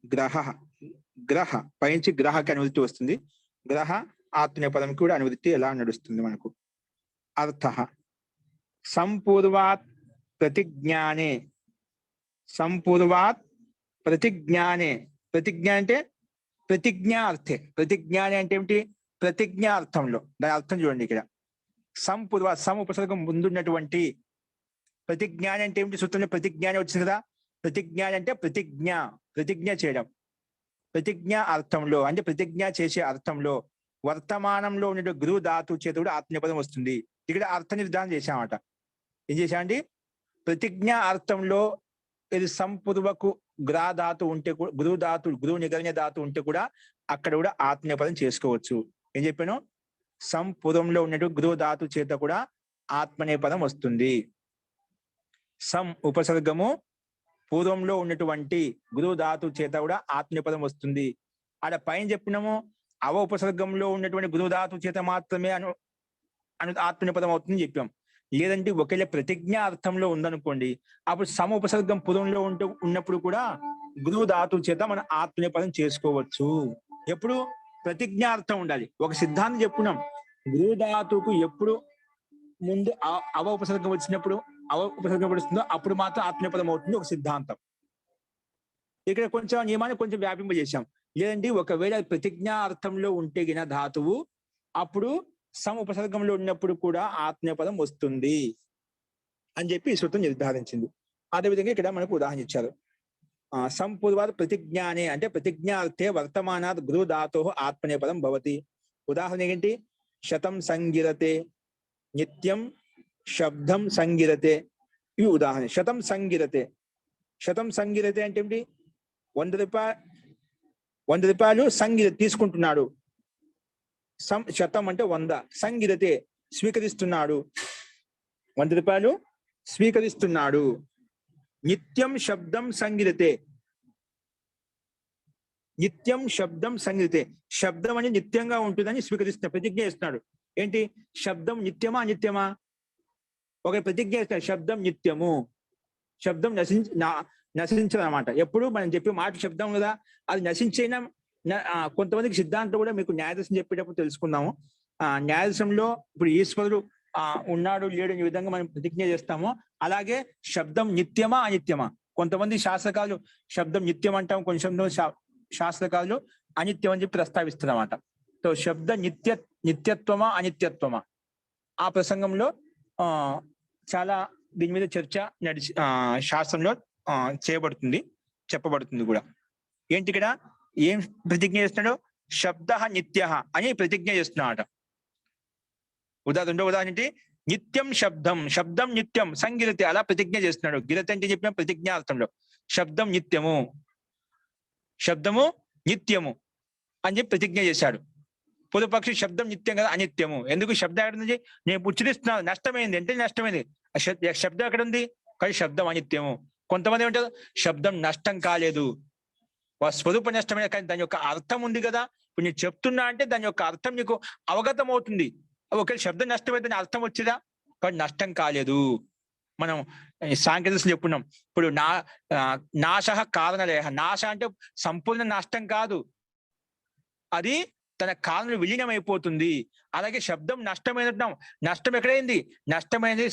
గ్రహ. గ్రహ పైనుంచి గ్రహకి అనువృత్తి వస్తుంది. గ్రహ ఆత్మీయ పదం కూడా అనువృత్తి ఎలా నడుస్తుంది మనకు. అర్థ సంపూర్వాత్ ప్రతిజ్ఞానే. సంపూర్వాత్ ప్రతిజ్ఞానే. ప్రతిజ్ఞ అంటే ప్రతిజ్ఞా అర్థే. ప్రతిజ్ఞానే అంటే ఏమిటి? ప్రతిజ్ఞా అర్థంలో. దాని అర్థం చూడండి ఇక్కడ. సంపూర్వ సం ఉపసర్గం ముందున్నటువంటి ప్రతిజ్ఞాని అంటే ఏమిటి? సూత్రంలో ప్రతిజ్ఞాని వచ్చింది కదా. ప్రతిజ్ఞాని అంటే ప్రతిజ్ఞ చేయడం. ప్రతిజ్ఞ అర్థంలో అంటే ప్రతిజ్ఞ చేసే అర్థంలో వర్తమానంలో ఉండే గురు ధాతు చేత కూడా ఆత్మీయపదం వస్తుంది. ఇక్కడ అర్థ నిర్ధారణ చేశామట. ఏం చేశామండి? ప్రతిజ్ఞ అర్థంలో ఇది సంపూర్వకు గ్రా ధాతు ఉంటే గురు ధాతు, గురువు నిగర్ణ ధాతు ఉంటే కూడా అక్కడ కూడా ఆత్మీయపదం చేసుకోవచ్చు. ఏం చెప్పాను? సంపూర్వంలో ఉన్నటువంటి గురు ధాతు చేత కూడా ఆత్మనేపదం వస్తుంది. సం ఉపసర్గము పూర్వంలో ఉన్నటువంటి గురు ధాతు చేత కూడా ఆత్మనేపదం వస్తుంది. ఆడ పైన చెప్పినాము అవ ఉపసర్గంలో ఉన్నటువంటి గురు ధాతు చేత మాత్రమే ఆత్మనేపదం అవుతుంది చెప్పాం. లేదంటే ఒకవేళ ప్రతిజ్ఞ అర్థంలో ఉందనుకోండి, అప్పుడు సమ ఉపసర్గం పుదంలో ఉన్నప్పుడు కూడా గృ ధాతువు చేత మనం ఆత్మనేపదం చేసుకోవచ్చు. ఎప్పుడు ప్రతిజ్ఞార్థం ఉండాలి. ఒక సిద్ధాంతం చెప్పుకున్నాం, గృ ధాతువుకు ఎప్పుడు ముందు అవ ఉపసర్గం వచ్చినప్పుడు ఉపసర్గం పడుతుందో అప్పుడు మాత్రం ఆత్మనేపదం అవుతుంది ఒక సిద్ధాంతం. ఇక్కడ కొంచెం నియమాన్ని కొంచెం వ్యాపింపజేశాం. లేదంటే ఒకవేళ ప్రతిజ్ఞా అర్థంలో ఉంటే గిన ధాతువు అప్పుడు సమ ఉపసర్గంలో ఉన్నప్పుడు కూడా ఆత్మనేపదం వస్తుంది అని చెప్పి ఈ సూత్రం నిర్ధారించింది. అదేవిధంగా ఇక్కడ మనకు ఉదాహరణ ఇచ్చారు. సంపూర్వాద ప్రతిజ్ఞానే అంటే ప్రతిజ్ఞార్థే వర్తమానాత్ గృ ధాతో ఆత్మనేపదం భవతి. ఉదాహరణ ఏంటి? శతం సంగిరతే, నిత్యం శబ్దం సంగిరతే. ఇవి ఉదాహరణ. శతం సంగిరతే, శతం సంగిరతే అంటే ఏంటి? 100 రూపాయలు సంగిర తీసుకుంటున్నాడు. శతం అంటే 100, సంగిరతే స్వీకరిస్తున్నాడు, 100 రూపాయలు స్వీకరిస్తున్నాడు. నిత్యం శబ్దం సంగిరతే, నిత్యం శబ్దం సంగిరతే, శబ్దం అని నిత్యంగా ఉంటుందని స్వీకరిస్తున్నా, ప్రతిజ్ఞ చేస్తున్నాడు. ఏంటి? శబ్దం నిత్యమా అనిత్యమా? ఒక ప్రతిజ్ఞ చేస్తున్నాడు, శబ్దం నిత్యము, శబ్దం నశించదు అనమాట. ఎప్పుడు మనం చెప్పే మాట శబ్దం కదా, అది నశించైనా కొంతమందికి సిద్ధాంతం కూడా మీకు న్యాయదర్శనం చెప్పేటప్పుడు తెలుసుకుందాము. న్యాయదర్శనంలో ఇప్పుడు ఈశ్వరుడు ఉన్నాడు లేడు ఈ విధంగా మనం ప్రతిజ్ఞ చేస్తాము. అలాగే శబ్దం నిత్యమా అనిత్యమా? కొంతమంది శాస్త్రకారులు శబ్దం నిత్యం అంటాం, కొంచెం శాస్త్రకారులు అనిత్యం అని చెప్పి ప్రస్తావిస్తారు అన్నమాట. సో శబ్ద నిత్యత్వమా అనిత్యత్వమా? ఆ ప్రసంగంలో చాలా దీని మీద చర్చ శాస్త్రంలో చేయబడుతుంది, చెప్పబడుతుంది కూడా. ఏంటి ఇక్కడ ఏం ప్రతిజ్ఞ చేస్తున్నాడు? శబ్ద నిత్య అని ప్రతిజ్ఞ చేస్తున్నాడట. ఉదాహరణ ఏంటి? నిత్యం శబ్దం, శబ్దం నిత్యం సంగిరతే, అలా ప్రతిజ్ఞ చేస్తున్నాడు. గిరత అంటే చెప్పిన ప్రతిజ్ఞార్థంలో శబ్దం నిత్యము, శబ్దము నిత్యము అని చెప్పి ప్రతిజ్ఞ చేశాడు. పూర్వపక్షి శబ్దం నిత్యం కదా అనిత్యము. ఎందుకు? శబ్దం ఎక్కడ ఉంది? నేను ఉచ్చరిస్తున్నాను, నష్టమైంది అంటే నష్టమైంది. శబ్దం ఎక్కడ ఉంది? కానీ శబ్దం అనిత్యము. కొంతమంది ఏమంటారు? శబ్దం నష్టం కాలేదు, స్వరూప నష్టమైన, కానీ దాని యొక్క అర్థం ఉంది కదా. ఇప్పుడు నేను చెప్తున్నా అంటే దాని యొక్క అర్థం నీకు అవగతం అవుతుంది. ఒకవేళ శబ్దం నష్టమైతే దాని అర్థం వచ్చిదా? కానీ నష్టం కాలేదు. మనం సాంకేతికలు చెప్పుకున్నాం. ఇప్పుడు నాశ కారణలేహ, నాశ అంటే సంపూర్ణ నష్టం కాదు, అది తన కారణం విలీనం అయిపోతుంది. అలాగే శబ్దం నష్టమైనట్టు, నష్టం ఎక్కడైంది? నష్టమైనది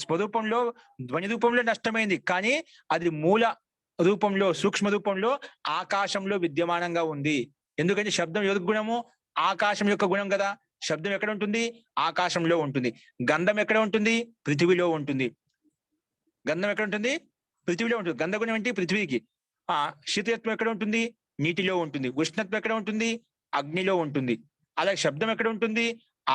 స్వరూపంలో ధ్వని రూపంలో నష్టమైంది, కానీ అది మూల రూపంలో సూక్ష్మ రూపంలో ఆకాశంలో విద్యమానంగా ఉంది. ఎందుకంటే శబ్దం యొక్క గుణము ఆకాశం యొక్క గుణం కదా. శబ్దం ఎక్కడ ఉంటుంది? ఆకాశంలో ఉంటుంది. గంధం ఎక్కడ ఉంటుంది? పృథివిలో ఉంటుంది. గంధం ఎక్కడ ఉంటుంది? పృథివిలో ఉంటుంది. గంధ గుణం ఏంటి? పృథివీకి. శీతత్వం ఎక్కడ ఉంటుంది? నీటిలో ఉంటుంది. ఉష్ణత్వం ఎక్కడ ఉంటుంది? అగ్నిలో ఉంటుంది. అలాగే శబ్దం ఎక్కడ ఉంటుంది?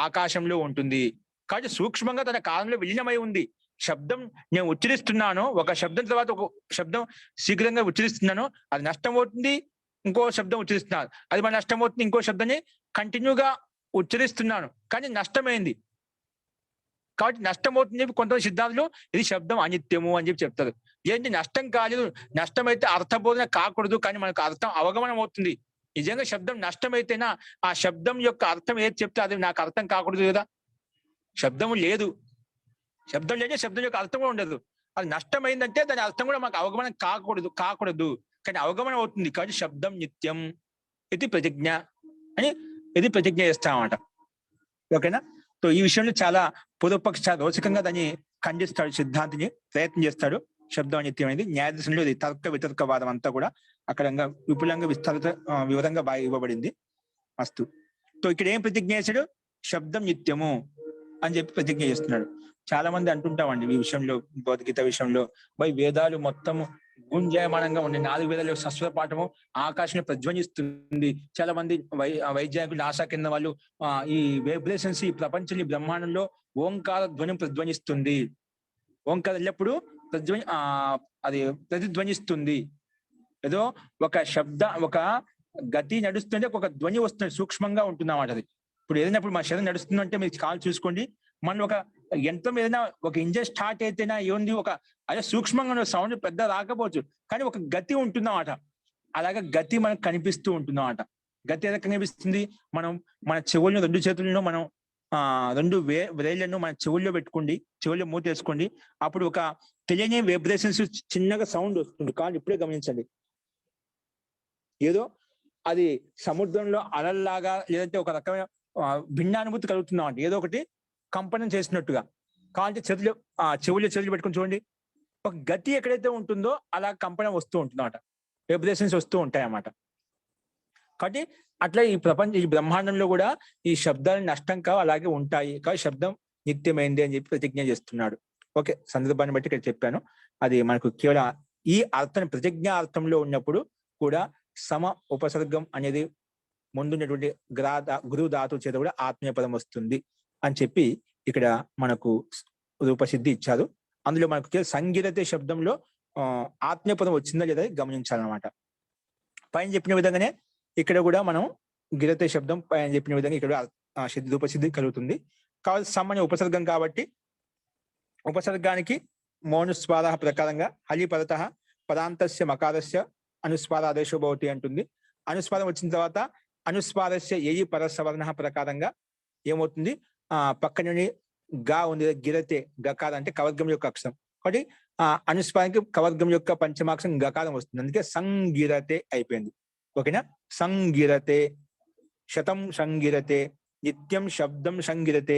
ఆకాశంలో ఉంటుంది. కాబట్టి సూక్ష్మంగా తన కాలంలో విలీనమై ఉంది. శబ్దం నేను ఉచ్చరిస్తున్నాను, ఒక శబ్దం తర్వాత ఒక శబ్దం శీఘ్రంగా ఉచ్చరిస్తున్నాను, అది నష్టం అవుతుంది. ఇంకో శబ్దం ఉచ్చరిస్తున్నాను, అది మన నష్టం అవుతుంది. ఇంకో శబ్దాన్ని కంటిన్యూగా ఉచ్చరిస్తున్నాను, కానీ నష్టమైంది. కాబట్టి నష్టం అవుతుంది చెప్పి కొంతమంది సిద్ధాంతులు ఇది శబ్దం అనిత్యము అని చెప్పి చెప్తారు. ఏంటి? నష్టం కాలేదు, నష్టమైతే అర్థబోధన కాకూడదు, కానీ మనకు అర్థం అవగమనం అవుతుంది. నిజంగా శబ్దం నష్టమైతేనా ఆ శబ్దం యొక్క అర్థం ఏది చెప్తే అది నాకు అర్థం కాకూడదు కదా. శబ్దము లేదు, శబ్దం లేదే శబ్దం యొక్క అర్థం కూడా ఉండదు. అది నష్టమైందంటే దాని అర్థం కూడా మాకు అవగమనం కాకూడదు, కానీ అవగమనం అవుతుంది. కాబట్టి శబ్దం నిత్యం ఇది ప్రతిజ్ఞ అని ఇది ప్రతిజ్ఞ చేస్తామన్నమాట. ఓకేనా? సో ఈ విషయంలో చాలా పూర్వపక్ష చాలా రోచకంగా దాన్ని ఖండిస్తాడు, సిద్ధాంతిని ప్రయత్నం చేస్తాడు. శబ్దం అనిత్యం అనేది న్యాయదర్శనంలో ఇది తర్క వితర్కవాదం అంతా కూడా అక్కడ విపులంగా వివరంగా బాగా ఇవ్వబడింది. మస్తు. సో ఇక్కడ ఏం ప్రతిజ్ఞ చేశాడు? శబ్దం నిత్యము అని చెప్పి ప్రతిజ్ఞ చేస్తున్నాడు. చాలా మంది అంటుంటామండి ఈ విషయంలో, భగవద్గీత విషయంలో, వేదాలు మొత్తం గుంజయమానంగా ఉండే 4 వేదాలు సస్వర పాఠము ఆకాశంలో ప్రజ్వనిస్తుంది. చాలా మంది వైజ్ఞానికులు, నాసా కింద వాళ్ళు ఈ వైబ్రేషన్స్, ఈ ప్రపంచం, ఈ బ్రహ్మాండంలో ఓంకార ధ్వని ప్రజ్వనిస్తుంది. ఓంకారం ఎల్లప్పుడు అది ప్రతిధ్వనిస్తుంది. ఏదో ఒక ఒక గతి నడుస్తుంటే ఒక ధ్వని వస్తుంది, సూక్ష్మంగా ఉంటుంది అన్నమాట. అది ఇప్పుడు ఏదైనా మా శరీరం నడుస్తుందంటే మీరు కాల్ చూసుకోండి, మనం ఒక యంత్రం ఏదైనా ఒక ఇంజన్ స్టార్ట్ అయితేనా ఏముంది, అదే సూక్ష్మంగా సౌండ్ పెద్ద రాకపోవచ్చు, కానీ ఒక గతి ఉంటుందన్నమాట. అలాగే గతి మనకు కనిపిస్తూ ఉంటుందన్నమాట. గతి ఎలా కనిపిస్తుంది? మనం మన చెవులను 2 చేతులను మనం రెండు వేళ్ళను మన చెవుల్లో పెట్టుకోండి, చెవుల్లో మూత వేసుకోండి. అప్పుడు ఒక తెలియని వైబ్రేషన్స్ చిన్నగా సౌండ్ వస్తుంది. కానీ ఇప్పుడే గమనించండి, ఏదో అది సముద్రంలో అలల్లాగా లేదంటే ఒక రకమైన భిన్నానుభూతి కలుగుతున్నాం అంటే ఏదో ఒకటి కంపనం చేసినట్టుగా. కాబట్టి చెవుల్లో చెవులు పెట్టుకుని చూడండి, ఒక గతి ఎక్కడైతే ఉంటుందో అలా కంపనం వస్తూ ఉంటుంది అన్నమాట, వైబ్రేషన్స్ వస్తూ ఉంటాయి అన్నమాట. కాబట్టి అట్లా ఈ బ్రహ్మాండంలో కూడా ఈ శబ్దాలు నష్టం కావు, అలాగే ఉంటాయి. కాబట్టి శబ్దం నిత్యమైంది అని చెప్పి ప్రతిజ్ఞ చేస్తున్నాడు. ఓకే, సందర్భాన్ని బట్టి ఇక్కడ చెప్పాను. అది మనకు కేవలం ఈ అర్థం ప్రతిజ్ఞా అర్థంలో ఉన్నప్పుడు కూడా సమ ఉపసర్గం అనేది ముందున్నటువంటి గురు ధాతు చేత కూడా ఆత్మీయ పదం వస్తుంది అని చెప్పి ఇక్కడ మనకు రూపసిద్ధి ఇచ్చారు. అందులో మనకు సంగీరతే శబ్దంలో ఆత్మీయ పదం వచ్చిందా లేదా గమనించాలన్నమాట. పైన చెప్పిన విధంగానే ఇక్కడ కూడా మనం గిరతే శబ్దం పైన చెప్పిన విధంగా ఇక్కడ రూపసిద్ధి కలుగుతుంది. కాబట్టి సమ్ అనే ఉపసర్గం కాబట్టి ఉపసర్గానికి మౌనుస్వార ప్రకారంగా హలి పరత పదాంతస్య మకారస్య అనుస్వారాదేశో భవతి అంటుంది. అనుస్వారం వచ్చిన తర్వాత అనుస్వారస్య ఏయి పరసవర్ణ ప్రకారంగా ఏమవుతుంది, పక్కనని గా ఉంది గిరతే గకారం అంటే కవర్గం యొక్క అక్షరం. కాబట్టి అనుస్వారానికి కవర్గం యొక్క పంచమాక్షరం గకారం వస్తుంది, అందుకే సంగిరతే అయిపోయింది. ఓకేనా, సంగిరతే, శతం సంగిరతే, నిత్యం శబ్దం సంగిరతే.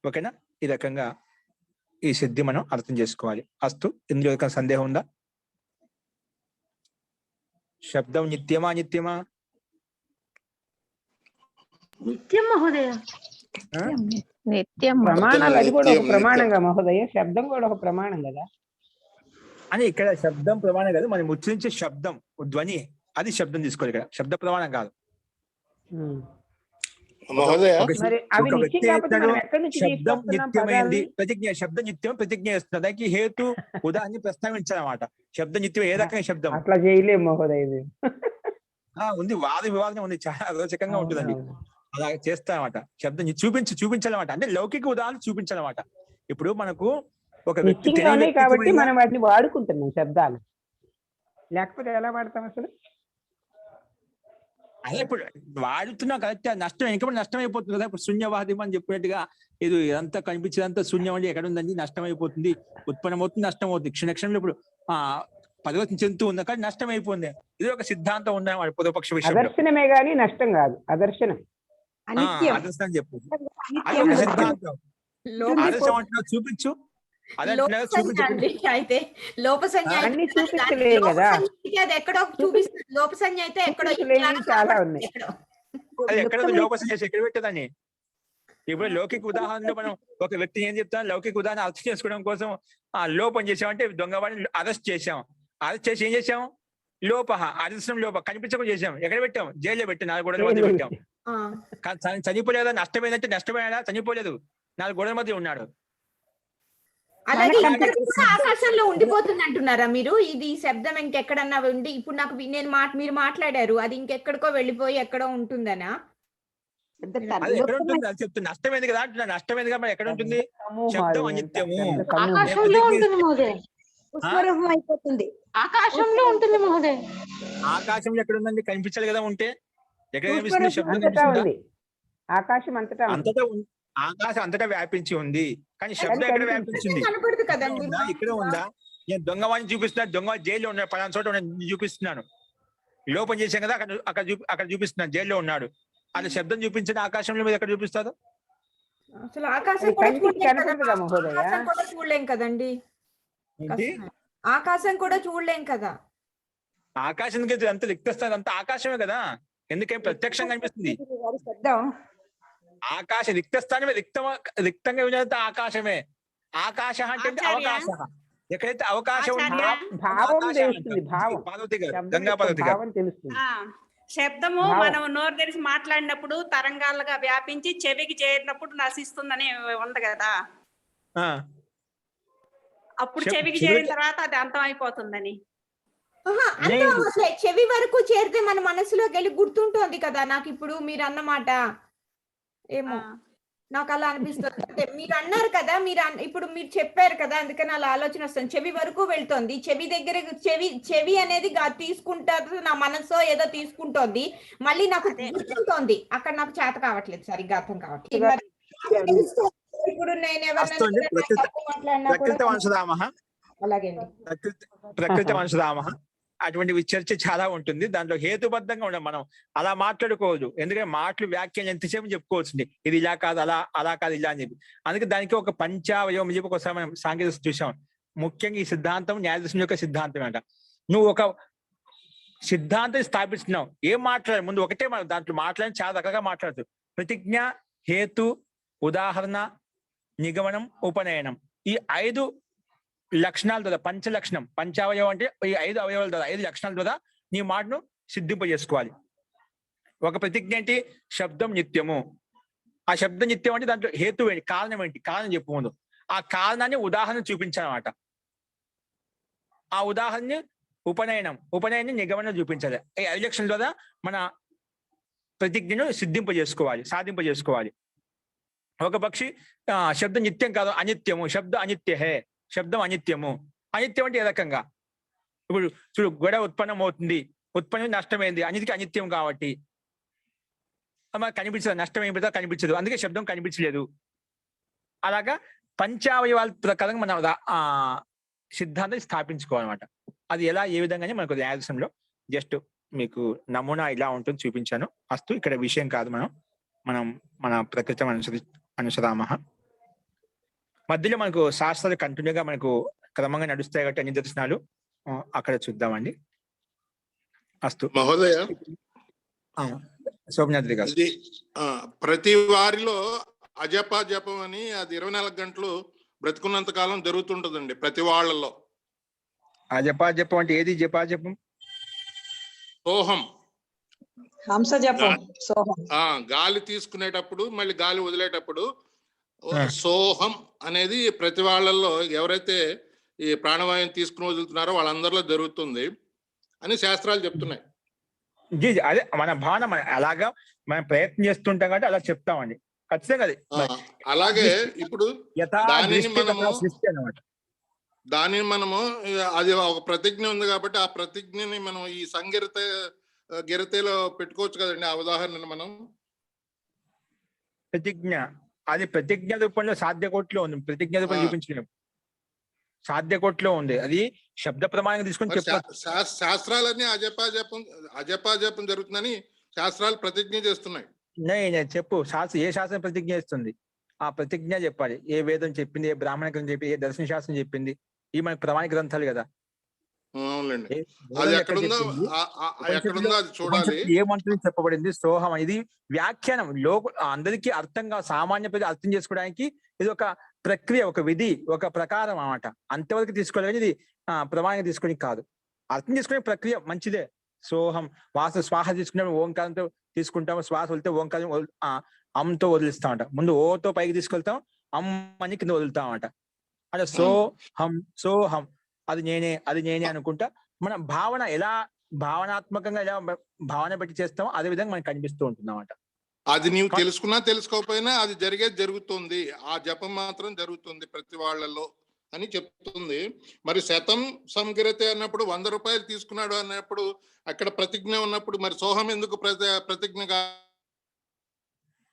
ఓకేనా, ఈ రకంగా ఈ సిద్ధి మనం అర్థం చేసుకోవాలి. అస్తు, ఇందులో ఒక సందేహం ఉందా? శబ్దం నిత్యమా అనిత్యమా? నిత్యం మహోదయ. నిత్యం. ప్రమాణాలు అది కూడా ఒక ప్రమాణంగా మహోదయ, శబ్దం కూడా ఒక ప్రమాణం కదా అని. ఇక్కడ శబ్దం ప్రమాణం కాదు, మనం ఉచ్చరించే శబ్దం ధ్వని, అది శబ్దం తీసుకోవాలి. ఇక్కడ శబ్ద ప్రమాణం కాదు. మరి అవి నిత్యం కాకపోతే మనం ఎక్కడి నుంచి శబ్దం తీసుకొస్తున్నాం నిత్యమైంది, పదాలని? ప్రతిజ్ఞ శబ్దం నిత్యం ప్రతిజ్ఞ చేస్తుంది. దానికి హేతు ఉదాహరణ ప్రస్తావించాలన్నమాట. శబ్దం నిత్యం ఏ రకమైన శబ్దం అట్లా చేయలేము మహోదయ ఇది. ఉంది, వాద వివాదం ఉంది, చాలా రోచకంగా ఉంటుందండి. అలా చేస్తారన్నమాట. శబ్దం చూపించాలన్నమాట, అంటే లౌకిక ఉదాహరణ చూపించాలన్నమాట. ఇప్పుడు మనకు ఒక వ్యక్తి నిత్యంగా ఉన్నాయి కాబట్టి మనం వాటిని వాడుకుంటున్నాం శబ్దాలు, లేకపోతే ఎలా వాడతాం అసలు? అదే ఇప్పుడు వాడుతున్నా కరెక్ట్, నష్టం ఇంకా నష్టం అయిపోతుంది కదా. ఇప్పుడు శూన్యవాదం అని చెప్పినట్టుగా ఇది ఇదంతా కనిపించేదంతా శూన్యం అంటే ఎక్కడ ఉందండి, నష్టం అయిపోతుంది, ఉత్పన్నమవుతుంది, నష్టం అవుతుంది. క్షణక్షణంలో ఇప్పుడు పరివర్తన చెందుతూ ఉంది, కానీ నష్టం అయిపోయింది. ఇది ఒక సిద్ధాంతం ఉన్నాయి పూర్వపక్ష విషయంలో. అదర్శనమే గాని నష్టం కాదు, అదర్శనం. అదర్శనం చెప్పు, అది ఒక సిద్ధాంతం. ఆదర్శం అంటున్నా చూపించు, అదే చూపించండి. అయితే లోప సంజ్ఞ అన్ని చూపించలేదు కదా, అది ఎక్కడో చూపిస్తుంది. లోప సంజ్ఞ అయితే ఎక్కడో చాలా ఉన్నాయి. అది ఎక్కడ లోపసం చేసి ఎక్కడ పెట్టదని. ఇప్పుడు లౌకిక ఉదాహరణలో మనం ఒక వ్యక్తిని ఏం చెప్తాం, లౌకిక ఉదాహరణ అర్థం చేసుకోవడం కోసం లోపం చేసామంటే దొంగవాడిని అరెస్ట్ చేసాం. అరెస్ట్ చేసి ఏం చేసాం, అదృష్టం కనిపించకుండా చేసాం. ఎక్కడ పెట్టాం, జైల్లో పెట్టాం, 4 గోడల మధ్య పెట్టాం. చనిపోలేదా, నష్టమైందంటే నష్టమైనా చనిపోలేదు, 4 గోడల మధ్య ఉన్నాడు. అలాగే ఇక్కడ కూడా ఆకాశంలో ఉండిపోతుంది అంటున్నారా మీరు? ఇది శబ్దం ఇంకెక్కడన్నా ఉండి, ఇప్పుడు నాకు మీరు మాట్లాడారు, అది ఇంకెక్కడికో వెళ్ళిపోయి ఎక్కడో ఉంటుందనా? అది ఎక్కడ ఉంటుంది అది చెప్తుంది. నష్టమైంది కదా అంటున్నా, నష్టమైంది కదా ఎక్కడ ఉంటుంది, శబ్దం అనిత్యము, ఆకాశంలో ఉంటుంది మహోదయ. అయిపోతుంది. ఆకాశంలో ఉంటుంది మహోదయ. ఆకాశంలో ఎక్కడ ఉందండి, కనిపించాలి కదా. ఉంటే ఎక్కడ కనిపిస్తుంది, శబ్దం అంతటా కనిపిస్తుందా? ఉంది, ఆకాశం అంతటా ఉంది. ఆకాశం అంతటా వ్యాపించి ఉంది, కానీ శబ్దం ఎక్కడ వ్యాపించింది, కనపడదు కదండి. ఇక్కడ ఉందా? నేను దొంగవాడిని చూపిస్తున్నా, దొంగ జైల్లో ఉన్నాడు, 10 చోట చూపిస్తున్నాను. లోపం చేశాం కదా, అక్కడ చూపిస్తున్నాను, జైల్లో ఉన్నాడు. అది శబ్దం చూపించిన ఆకాశంలో మీద ఎక్కడ చూపిస్తారు? అసలు ఆకాశం కూడా చూడలేం కదండి. ఆకాశం కూడా చూడలేం కదా. ఆకాశానికి అంత రిక్తస్థానం అంతా ఆకాశమే కదా, ఎందుకంటే ప్రత్యక్షంగా కనిపిస్తుంది. ఆకాశ రిక్తస్థానమే, రిక్తంగా ఉన్నంత ఆకాశమే. ఆకాశ అంటే అవకాశ, ఎక్కడైతే అవకాశం పార్వతి గారు, గంగా పార్వతి గారు. శబ్దము మనం నోరు తెరిచి మాట్లాడినప్పుడు తరంగాలుగా వ్యాపించి చెవికి చేరినప్పుడు నశిస్తుందని ఉంది కదా, అప్పుడు చెవికి చేరిన తర్వాత అది అంతం అయిపోతుందని. చెవి వరకు చేరితే మన మనసులోకి వెళ్ళి గుర్తుంటోంది కదా. నాకు ఇప్పుడు మీరు అన్నమాట ఏమో నాకు అలా అనిపిస్తుంది. అంటే మీరు అన్నారు కదా, ఇప్పుడు మీరు చెప్పారు కదా, అందుకని అలా ఆలోచన వస్తుంది. చెవి వరకు వెళ్తోంది, చెవి దగ్గర చెవి అనేది తీసుకుంటారు, నా మనసో ఏదో తీసుకుంటోంది, మళ్ళీ నాకు గుర్తుంటోంది, అక్కడ నాకు చేత కావట్లేదు, సరిగ్గా అర్థం కావట్లేదు. ఇప్పుడు నేను అస్తు అండి. ఎవరినైనా తప్పు మాట్లాడినా కూడా ప్రకృతి వంశధామ అలాగే అండి. ప్రకృతి వంశధామ అటువంటి చర్చ చాలా ఉంటుంది. దాంట్లో హేతుబద్ధంగా ఉండం మనం అలా మాట్లాడుకోవద్దు. ఎందుకంటే మాటలు వ్యాఖ్యలు ఎంతసేపు చెప్పుకోవచ్చు, ఇది ఇలా కాదు అలా కాదు ఇలా అని చెప్పి. అందుకే దానికి ఒక పంచావయవం అని చెప్పి ఒకసారి మనం సాంకేతిక చూసాం. ముఖ్యంగా ఈ సిద్ధాంతం న్యాయదర్శనం యొక్క సిద్ధాంతం అంట. నువ్వు ఒక సిద్ధాంతం స్థాపిస్తున్నావు, ఏం మాట్లాడాలి ముందు ఒకటే దాంట్లో మాట్లాడి చాలా రకాలుగా మాట్లాడచ్చు. ప్రతిజ్ఞ, హేతు, ఉదాహరణ, నిగమనం, ఉపనయనం, ఈ 5 లక్షణాల ద్వారా పంచలక్షణం, పంచావయవం అంటే ఈ 5 అవయవాల ద్వారా 5 లక్షణాల ద్వారా నీ మాటను సిద్ధింపజేసుకోవాలి. ఒక ప్రతిజ్ఞ ఏంటి? శబ్దం నిత్యము. ఆ శబ్దం నిత్యం అంటే దాంట్లో హేతు ఏంటి, కారణం ఏంటి, కారణం చెప్పు ముందు. ఆ కారణాన్ని ఉదాహరణ చూపించాలన్నమాట. ఆ ఉదాహరణని ఉపనయనం నిగమనం చూపించాలి. ఈ 5 లక్షణాల ద్వారా మన ప్రతిజ్ఞను సాధింపజేసుకోవాలి. ఒక పక్షి శబ్దం నిత్యం కాదు, అనిత్యము. శబ్దం అనిత్యము. అనిత్యం అంటే ఏ రకంగా? ఇప్పుడు చూడు, గొడవ ఉత్పన్నం నష్టమైంది, అనిత్యం కాబట్టి మనకు కనిపించదు, నష్టం ఏం పెడతా కనిపించదు, అందుకే శబ్దం కనిపించలేదు. అలాగా పంచావయవాల ప్రకారం మనం సిద్ధాంతం స్థాపించుకోవాలన్నమాట. అది ఎలా, ఏ విధంగానే మనకు న్యాయదర్శనంలో జస్ట్ మీకు నమూనా ఇలా ఉంటుంది చూపించాను. అస్తు, ఇక్కడ విషయం కాదు, మనం మన ప్రకృతి అనుసరామ. మధ్యలో మనకు శాస్త్రాలు కంటిన్యూగా మనకు క్రమంగా నడుస్తాయి కాబట్టి అన్ని దర్శనాలు అక్కడ చూద్దామండి. అస్తు మహోదయ, సోమనాథ్ గారు, ప్రతి వారిలో అజపం అని అది 24 గంటలు బ్రతుకున్నంత కాలం జరుగుతుంటదండి ప్రతి వాళ్ళలో. జపం అంటే ఏది? జపం సోహం, హంస జపం, సోహం. గాలి తీసుకునేటప్పుడు మళ్ళీ గాలి వదిలేటప్పుడు సోహం అనేది ప్రతి వాళ్ళల్లో ఎవరైతే ఈ ప్రాణవాయువుని తీసుకుని వదులుతున్నారో వాళ్ళందరిలో జరుగుతుంది అని శాస్త్రాలు చెప్తున్నాయి. అదే మన భావన, అలాగా మనం ప్రయత్నం చేస్తుంటాం కాబట్టి అలా చెప్తామండి. ఖచ్చితంగా అలాగే ఇప్పుడు దానిని మనము అది ఒక ప్రతిజ్ఞ ఉంది కాబట్టి ఆ ప్రతిజ్ఞని మనం ఈ గిరతలో పెట్టుకోవచ్చు కదండి. ఆ ఉదాహరణను మనం ప్రతిజ్ఞ రూపంలో సాధ్యకోట్లో ఉంది. ప్రతిజ్ఞ రూపంలో చూపించలేము, సాధ్యకోట్లో ఉంది. అది శబ్ద ప్రమాణంగా తీసుకొని చెప్పాలి. శాస్త్రాలన్నీ అజపాజపం జరుగుతుందని శాస్త్రాలు ప్రతిజ్ఞ చేస్తున్నాయి. చెప్పు, ఏ శాస్త్రం ప్రతిజ్ఞ చేస్తుంది? ఆ ప్రతిజ్ఞ చెప్పాలి. ఏ వేదం చెప్పింది, ఏ బ్రాహ్మణ గ్రంథం చెప్పింది, ఏ దర్శన శాస్త్రం చెప్పింది, ఈ మనకి ప్రమాణ గ్రంథాలు కదా. ఏ మంత్రం చెప్పబడింది? సోహం. ఇది వ్యాఖ్యానం, అందరికీ అర్థంగా సామాన్య ప్రజలు అర్థం చేసుకోవడానికి ఇది ఒక ప్రక్రియ, ఒక విధి, ఒక ప్రకారం అన్నమాట. అంతవరకు తీసుకోవాలి, ఇది ప్రమాణంగా తీసుకొని కాదు. అర్థం చేసుకునే ప్రక్రియ మంచిదే. సోహం, శ్వాస తీసుకునే ఓంకారంతో తీసుకుంటాము, శ్వాస వదిలితే ఓంకారం అంతో వదిలిస్తామంట. ముందు ఓతో పైకి తీసుకెళ్తాం, అమ్మని కింద వదులుతామంట. అంటే సోహం అది నేనే అనుకుంటా. మన భావన ఎలా భావనాత్మకంగా ఎలా భావన పెట్టి చేస్తామో అదే విధంగా మనకు కనిపిస్తూ ఉంటుంది అన్నమాట. అది నీవు తెలుసుకున్నా తెలుసుకోకపోయినా అది జరుగుతుంది. ఆ జపం మాత్రం జరుగుతుంది ప్రతి వాళ్ళలో అని చెప్తుంది. మరి శతం సంగిరతే అన్నప్పుడు 100 రూపాయలు తీసుకున్నాడు అన్నప్పుడు అక్కడ ప్రతిజ్ఞ ఉన్నప్పుడు మరి సోహం ఎందుకు ప్రతిజ్ఞ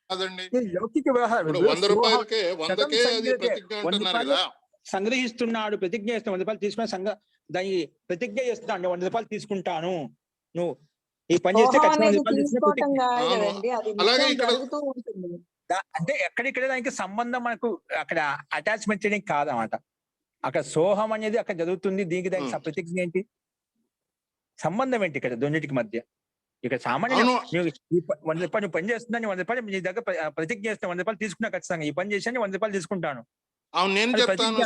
కాదండి? లౌకిక వ్యవహారం. 100 రూపాయలకే 100కే అది ప్రతిజ్ఞ అంటున్నారు కదా. సంగ్రహిస్తున్నాడు, ప్రతిజ్ఞ చేస్తాను, 100 రూపాయలు తీసుకున్నా దాని ప్రతిజ్ఞ చేస్తున్నాడు, 100 రూపాయలు తీసుకుంటాను, నువ్వు ఈ పని చేస్తే అలాగే ఇక్కడ అంటే ఎక్కడిక్కడ దానికి సంబంధం మనకు అక్కడ అటాచ్మెంట్ చేయడానికి కాదన్నమాట. అక్కడ సోహం అనేది అక్కడ జరుగుతుంది, దీనికి దానికి ప్రతిజ్ఞ ఏంటి, సంబంధం ఏంటి ఇక్కడ రెండింటికి మధ్య? ఇక్కడ సామాన్య 100 రూపాయలు నువ్వు పని చేస్తున్నాను, 100 రూపాయలు నీ దగ్గర ప్రతిజ్ఞ చేస్తాను, 100 రూపాయలు తీసుకున్నా ఖచ్చితంగా, ఈ పని చేశాను 100 రూపాయలు తీసుకుంటాను. అవును, నేను చెప్తాను,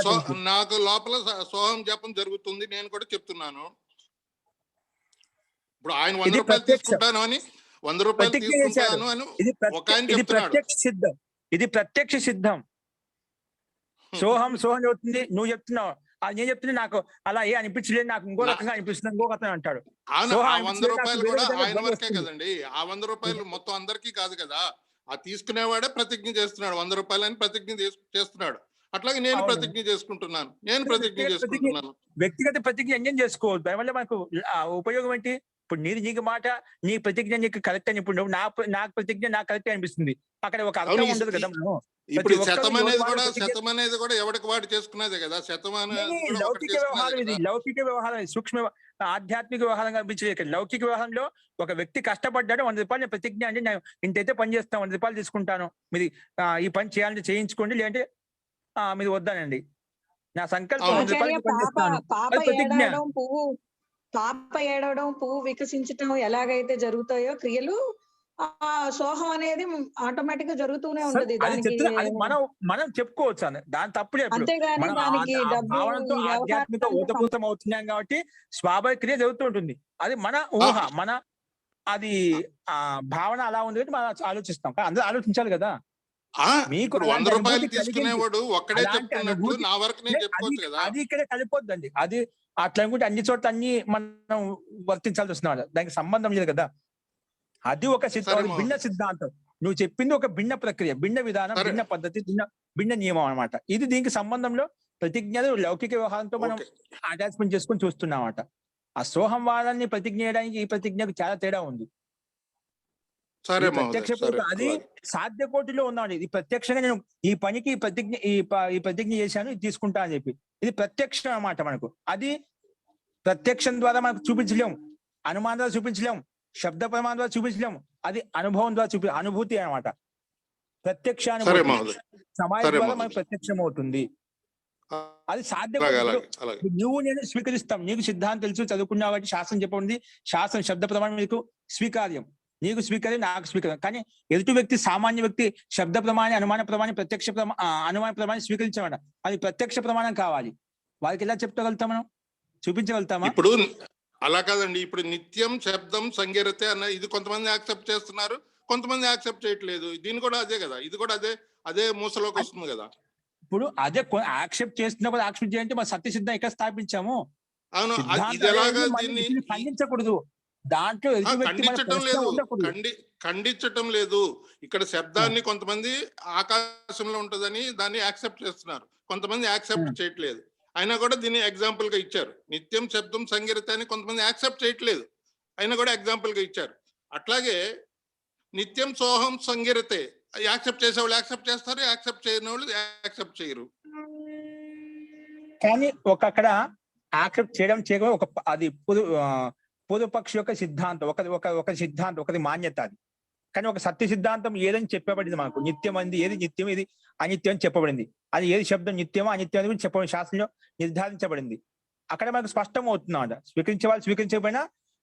నాకు లోపల సోహం జపం జరుగుతుంది, నేను కూడా చెప్తున్నాను. ఇప్పుడు ఆయన 100 రూపాయలు తీసుకుంటాను అని 100 రూపాయలు తీసుకుంటాను అని ఒక ఆయన చెప్తున్నాడు. ఇది ప్రత్యక్ష సిద్ధం. సోహం అవుతుంది, నువ్వు చెప్తున్నావు, నేను చెప్తున్నా నాకు అలా అనిపించలేదు, నాకు ఇంకో రకంగా అనిపిస్తుంది, ఇంకో అతను అంటాడు. 100 రూపాయలు కూడా ఆయన వరకే కదండి. ఆ 100 రూపాయలు మొత్తం అందరికీ కాదు కదా. ఆ తీసుకునేవాడే ప్రతిజ్ఞ చేస్తున్నాడు, 100 రూపాయలు అని ప్రతిజ్ఞ చేస్తున్నాడు. అట్లాగే నేను ప్రతిజ్ఞ చేసుకుంటున్నాను, వ్యక్తిగత ప్రతిజ్ఞ ఎంజాయ్ చేసుకోవద్దు. దానివల్ల మనకు ఉపయోగం ఏంటి? ఇప్పుడు నీకు మాట నీ ప్రతిజ్ఞ నీకు కరెక్ట్ అని ఇప్పుడు నాకు ప్రతిజ్ఞ నాకు కరెక్ట్ అనిపిస్తుంది. అక్కడ ఒక అర్థం అవును, ఉండదు కదా. మనం ఇప్పుడు ప్రతి ఒక్కరు శతం అనేది ఎవరి కూడా ప్రతిజ్ఞ- శతం అనేది కూడా ఎవరికి వాడు చేసుకున్నదే కదా. శతం అనేది కూడా ఒకటి లౌకిక చేసుకున్నదే వ్యవహారం ఇది, కదా. లౌకిక వ్యవహారం, సూక్ష్మ ఆధ్యాత్మిక వ్యవహారం కనిపించేది ఇక్కడ. లౌకిక వ్యవహారంలో ఒక వ్యక్తి కష్టపడ్డాడు, 100 రూపాయలు నేను ప్రతిజ్ఞ అంటే నేను ఇంతైతే పని చేస్తాను, 100 రూపాయలు తీసుకుంటాను, మీరు ఈ పని చేయాలంటే చేయించుకోండి, లేదంటే మీరు వద్దానండి, నా సంకల్పం 100 రూపాయలకి పని చేస్తాను, అది ప్రతిజ్ఞ. పాప ఏడవడం, పువ్వు వికసించడం ఎలాగైతే జరుగుతాయో క్రియలు, ఆ సోహం అనేది ఆటోమేటిక్ గా జరుగుతూనే ఉంటది. అది చెప్తున్నా, అది మనం చెప్పుకోవచ్చు అని, దాని తప్పు లేదు. అంతేగాని మనం దానికి ఆ డబ్బు భావనతో ఈ ఆధ్యాత్మిక వ్యవహారాలతో ఓతపూతం అవుతున్నాం కాబట్టి స్వాభావిక క్రియ జరుగుతూ ఉంటుంది. అది మన ఊహ, అది భావన అలా ఉంది కాబట్టి మనం ఆలోచిస్తాం. కానీ అందరూ ఆలోచించాలి కదా. మీకు ఇప్పుడు 100 రూపాయలు తీసుకునేవాడు ఒక్కడే అలాంటి చెప్తున్నట్లు అనుభూతి- నా వరకు నేను చెప్పుకోవచ్చు కదా. అది ఇక్కడ కలిపోద్దండి. అది అట్లా అనుకుంటే అన్ని చోట్ల అన్ని మనం వర్తించాల్సి వస్తున్నాడు, దానికి సంబంధం లేదు కదా. అది ఒక భిన్న సిద్ధాంతం. నువ్వు చెప్పింది ఒక భిన్న ప్రక్రియ, భిన్న విధానం, భిన్న పద్ధతి, భిన్న నియమం అన్నమాట. ఇది దీనికి సంబంధంలో ప్రతిజ్ఞలు లౌకిక వ్యవహారంతో మనం అటాచ్మెంట్ చేసుకొని చూస్తున్నామట. ఆ సోహం వాదాన్ని ప్రతిజ్ఞ చేయడానికి ఈ ప్రతిజ్ఞకు చాలా తేడా ఉంది. సరే ప్రత్యక్ష అది సాధ్య కోటిలో ఉన్నాడు. ఇది ప్రత్యక్షంగా నేను ఈ పనికి ఈ ప్రతిజ్ఞ చేశాను, ఇది తీసుకుంటా అని చెప్పి, ఇది ప్రత్యక్షం అన్నమాట మనకు. అది ప్రత్యక్షం ద్వారా మనకు చూపించలేము, అనుమానం ద్వారా చూపించలేము, శబ్ద ప్రమాణం ద్వారా చూపించలేము, అది అనుభవం ద్వారా అనుభూతి అన్నమాట. ప్రత్యక్ష అనుభూతి సమాజం ద్వారా మనకు ప్రత్యక్షం అవుతుంది. అది సాధ్యం. నువ్వు నేను స్వీకరిస్తాం, నీకు సిద్ధాంతం తెలుసు, చదువుకున్నావు కాబట్టి శాస్త్రం చెప్పండి, శాస్త్రం శబ్ద ప్రమాణం నీకు స్వీకార్యం, నీకు స్వీకార్యం, నాకు స్వీకార్యం. కానీ ఎదుటి వ్యక్తి, సామాన్య వ్యక్తి శబ్ద ప్రమాణి, అనుమాన ప్రమాణి, ప్రత్యక్ష అనుమాన ప్రమాణి స్వీకరించమాట. అది ప్రత్యక్ష ప్రమాణం కావాలి. వారికి ఎలా చెప్పగలుగుతాం, మనం చూపించగలుగుతామా? ఇప్పుడు అలా కాదండి. ఇప్పుడు నిత్యం శబ్దం సంగీరతే అన్న ఇది కొంతమంది యాక్సెప్ట్ చేస్తున్నారు, కొంతమంది యాక్సెప్ట్ చేయట్లేదు. దీని కూడా అదే కదా, ఇది కూడా అదే మూసలోకి వస్తుంది కదా. ఇప్పుడు అదే యాక్సెప్ట్ చేస్తున్నప్పుడు యాక్సెప్ట్ చేయాలంటే మన సత్య సిద్ధం ఎక్కడ స్థాపించాము. అవును, ఇది ఎలాగా దీన్ని ఖండించకూడదు, దాంట్లో ఖండించటం లేదు. ఇక్కడ శబ్దాన్ని కొంతమంది ఆకాశంలో ఉంటుందని దాన్ని యాక్సెప్ట్ చేస్తున్నారు, కొంతమంది యాక్సెప్ట్ చేయట్లేదు. అయినా కూడా దీన్ని ఎగ్జాంపుల్ గా ఇచ్చారు. నిత్యం శబ్దం సంగీరత అని కొంతమంది యాక్సెప్ట్ చేయట్లేదు, అయినా కూడా ఎగ్జాంపుల్ గా ఇచ్చారు. అట్లాగే నిత్యం సోహం సంగీరతే యాక్సెప్ట్ చేసేవాళ్ళు యాక్సెప్ట్ చేస్తారు, యాక్సెప్ట్ చేయని వాళ్ళు యాక్సెప్ట్ చేయరు. కానీ అక్కడ యాక్సెప్ట్ చేయడం ఒక అది పూర్వపక్షి యొక్క సిద్ధాంతం, ఒక సిద్ధాంతం, ఒకటి మాన్యత. అది కానీ ఒక సత్య సిద్ధాంతం ఏదని చెప్పబడింది మనకు. నిత్యం అంది ఏది నిత్యం, ఏది అనిత్యం అని చెప్పబడింది. అది ఏది శబ్దం నిత్యమో అనిత్యం అని చెప్పబడింది, శాస్త్రంలో నిర్ధారించబడింది. అక్కడ మనకు స్పష్టం అవుతుందన్నమాట. స్వీకరించే వాళ్ళు స్వీకరించకపోయినా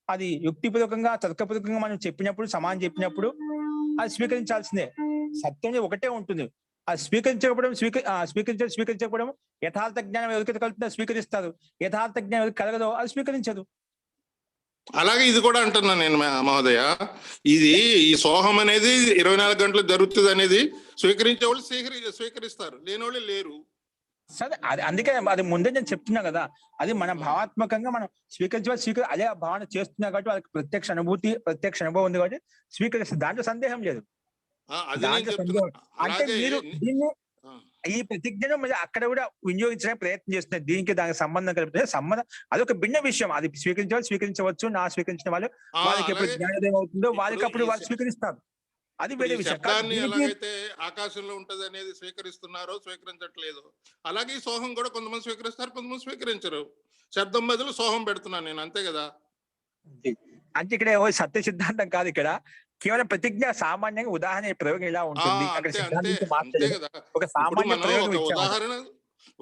అది యుక్తిపూర్వకంగా, తర్కపూర్వకంగా మనం చెప్పినప్పుడు, సమానం చెప్పినప్పుడు అది స్వీకరించాల్సిందే. సత్యం ఒకటే ఉంటుంది. అది స్వీకరించకపోవడం యథార్థ జ్ఞానం ఎవరికైతే కలుగుతుందో స్వీకరిస్తారు, యథార్థ జ్ఞానం ఎవరికి కలగదో అది స్వీకరించదు. అలాగే ఇది కూడా అంటున్నా నేను మహోదయ, ఇది ఈ సోహం అనేది 24 గంటలు జరుగుతుంది అనేది స్వీకరించే వాళ్ళు స్వీకరిస్తారు, లేని వాళ్ళు లేరు. సరే, అది అందుకే అది ముందే నేను చెప్తున్నా కదా, అది మన భావాత్మకంగా మనం అదే భావన చేస్తున్నా కాబట్టి వాళ్ళకి ప్రత్యక్ష అనుభూతి, ప్రత్యక్ష అనుభవం ఉంది కాబట్టి స్వీకరిస్తారు, దాంట్లో సందేహం లేదు. అంటే మీరు దీన్ని ఈ ప్రతిజ్ఞను అక్కడ కూడా వినియోగించడానికి ప్రయత్నం చేస్తున్నారు. దీనికి దానికి సంబంధం కలిపితే అదొక భిన్న విషయం. అది స్వీకరించవచ్చు, నా స్వీకరించిన వాళ్ళు వాళ్ళకి ఎప్పుడు జ్ఞానోదయం అవుతుందో వాళ్ళకి అప్పుడు వాళ్ళు స్వీకరిస్తారు, అది వేరే విషయం. ఎలాగైతే ఆకాశంలో ఉంటది అనేది స్వీకరిస్తున్నారో స్వీకరించట్లేదు, అలాగే ఈ సోహం కూడా కొంతమంది స్వీకరిస్తారు, కొంతమంది స్వీకరించరు. శబ్దం బదులు సోహం పెడుతున్నాను నేను, అంతే కదా. అంటే ఇక్కడ సత్య సిద్ధాంతం కాదు, ఇక్కడ కేవలం ప్రతిజ్ఞ సామాన్యంగా ఉదాహరణ ప్రయోగం ఇలా ఉంటుంది.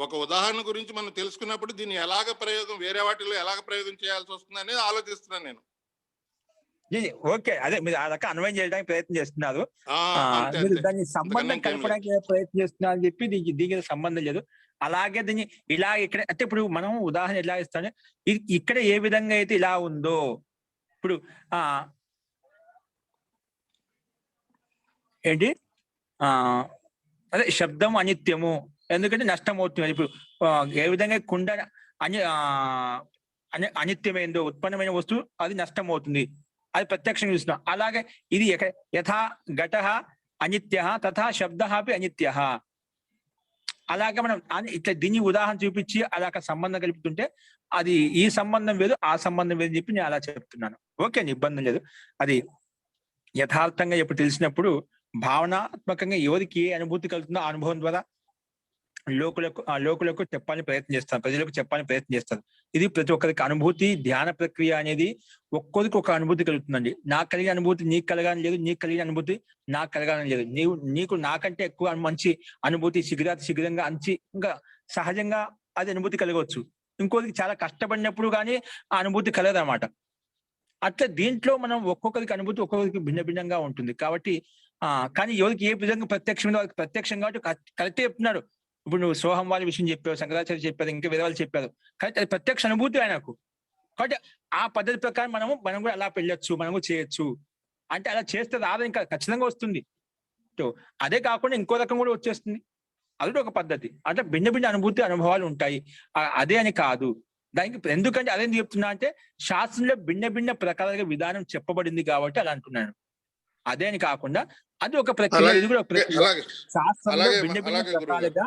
ఒక ఉదాహరణ గురించి మనం తెలుసుకున్నప్పుడు దీన్ని ఎలాగ ప్రయోగం, వేరే వాటిలో ఎలాగ ప్రయోగం చేయాల్సి వస్తుంది అనేది ఆలోచిస్తున్నాను నేను. ఓకే, అదే మీరు ఆ రకంగా అన్వయం చేయడానికి ప్రయత్నం చేస్తున్నారు, మీరు దాన్ని సంబంధం కలపడానికి ప్రయత్నం చేస్తున్నారు అని చెప్పి దీనికి సంబంధం లేదు. అలాగే దీన్ని ఇలా ఇక్కడ అంటే ఇప్పుడు మనం ఉదాహరణ ఎలా ఇస్తాం, ఇక్కడ ఏ విధంగా అయితే ఇలా ఉందో ఇప్పుడు ఏంటి అదే శబ్దం అనిత్యము, ఎందుకంటే నష్టం అవుతుంది. ఇప్పుడు ఏ విధంగా కుండ అనిత్యమైందో, ఉత్పన్నమైన వస్తువు అది నష్టం అవుతుంది, అది ప్రత్యక్షంగా చూస్తున్నాం. అలాగే ఇది యథా ఘట అనిత్య తథా శబ్ద అనిత్య. అలాగే మనం ఇట్లా దీన్ని ఉదాహరణ చూపించి అలాగ సంబంధం కలుపుతుంటే అది ఈ సంబంధం వేరు ఆ సంబంధం వేరు అని చెప్పి నేను అలా చెప్తున్నాను. ఓకే అండి, ఇబ్బంది లేదు. అది యథార్థంగా ఎప్పుడు తెలిసినప్పుడు భావనాత్మకంగా ఎవరికి ఏ అనుభూతి కలుగుతుందో ఆ అనుభవం ద్వారా లోకులకు చెప్పాలని ప్రయత్నం చేస్తాను, ప్రజలకు చెప్పాలని ప్రయత్నం చేస్తాను. ఇది ప్రతి ఒక్కరికి అనుభూతి ధ్యాన ప్రక్రియ అనేది ఒక్కొరికి ఒక అనుభూతి కలుగుతుందండి. నాకు కలిగిన అనుభూతి నీకు కలగాలని లేదు, నీకు కలిగిన అనుభూతి నాకు కలగాలని లేదు. నీకు నాకంటే ఎక్కువ మంచి అనుభూతి శీఘ్రంగా ఇంకా సహజంగా అది అనుభూతి కలగవచ్చు. ఇంకోరికి చాలా కష్టపడినప్పుడు కానీ ఆ అనుభూతి కలగదు అనమాట. అట్లా దీంట్లో మనం ఒక్కొక్కరికి అనుభూతి ఒక్కొక్కరికి భిన్న భిన్నంగా ఉంటుంది. కాబట్టి కానీ ఎవరికి ఏ విధంగా ప్రత్యక్షంగా వాళ్ళకి ప్రత్యక్షం కాబట్టి కరెక్టే చెప్తున్నాడు. ఇప్పుడు నువ్వు సోహం వాళ్ళ విషయం చెప్పావు, శంకరాచార్య చెప్పారు, ఇంకా వేరే వాళ్ళు చెప్పారు. కానీ అది ప్రత్యక్ష అనుభూతి ఆయనకు. కాబట్టి ఆ పద్ధతి ప్రకారం మనం కూడా అలా వెళ్ళొచ్చు, మనం కూడా చేయొచ్చు. అంటే అలా చేస్తే రాదు, ఇంకా ఖచ్చితంగా వస్తుంది. అదే కాకుండా ఇంకో రకం కూడా వచ్చేస్తుంది. అది ఒక పద్ధతి. అట్లా భిన్న భిన్న అనుభవాలు ఉంటాయి. అదే అని కాదు. దానికి ఎందుకంటే అదేందుకు చెప్తున్నా అంటే శాస్త్రంలో భిన్న భిన్న ప్రకారాలుగా విధానం చెప్పబడింది కాబట్టి అలా అంటున్నాను. అదే అని కాకుండా అది ఒక ప్రక్రియ, ఇది కూడా ఒక ప్రక్రియ. శాస్త్రంలో భిన్న భిన్న ప్రకారాలుగా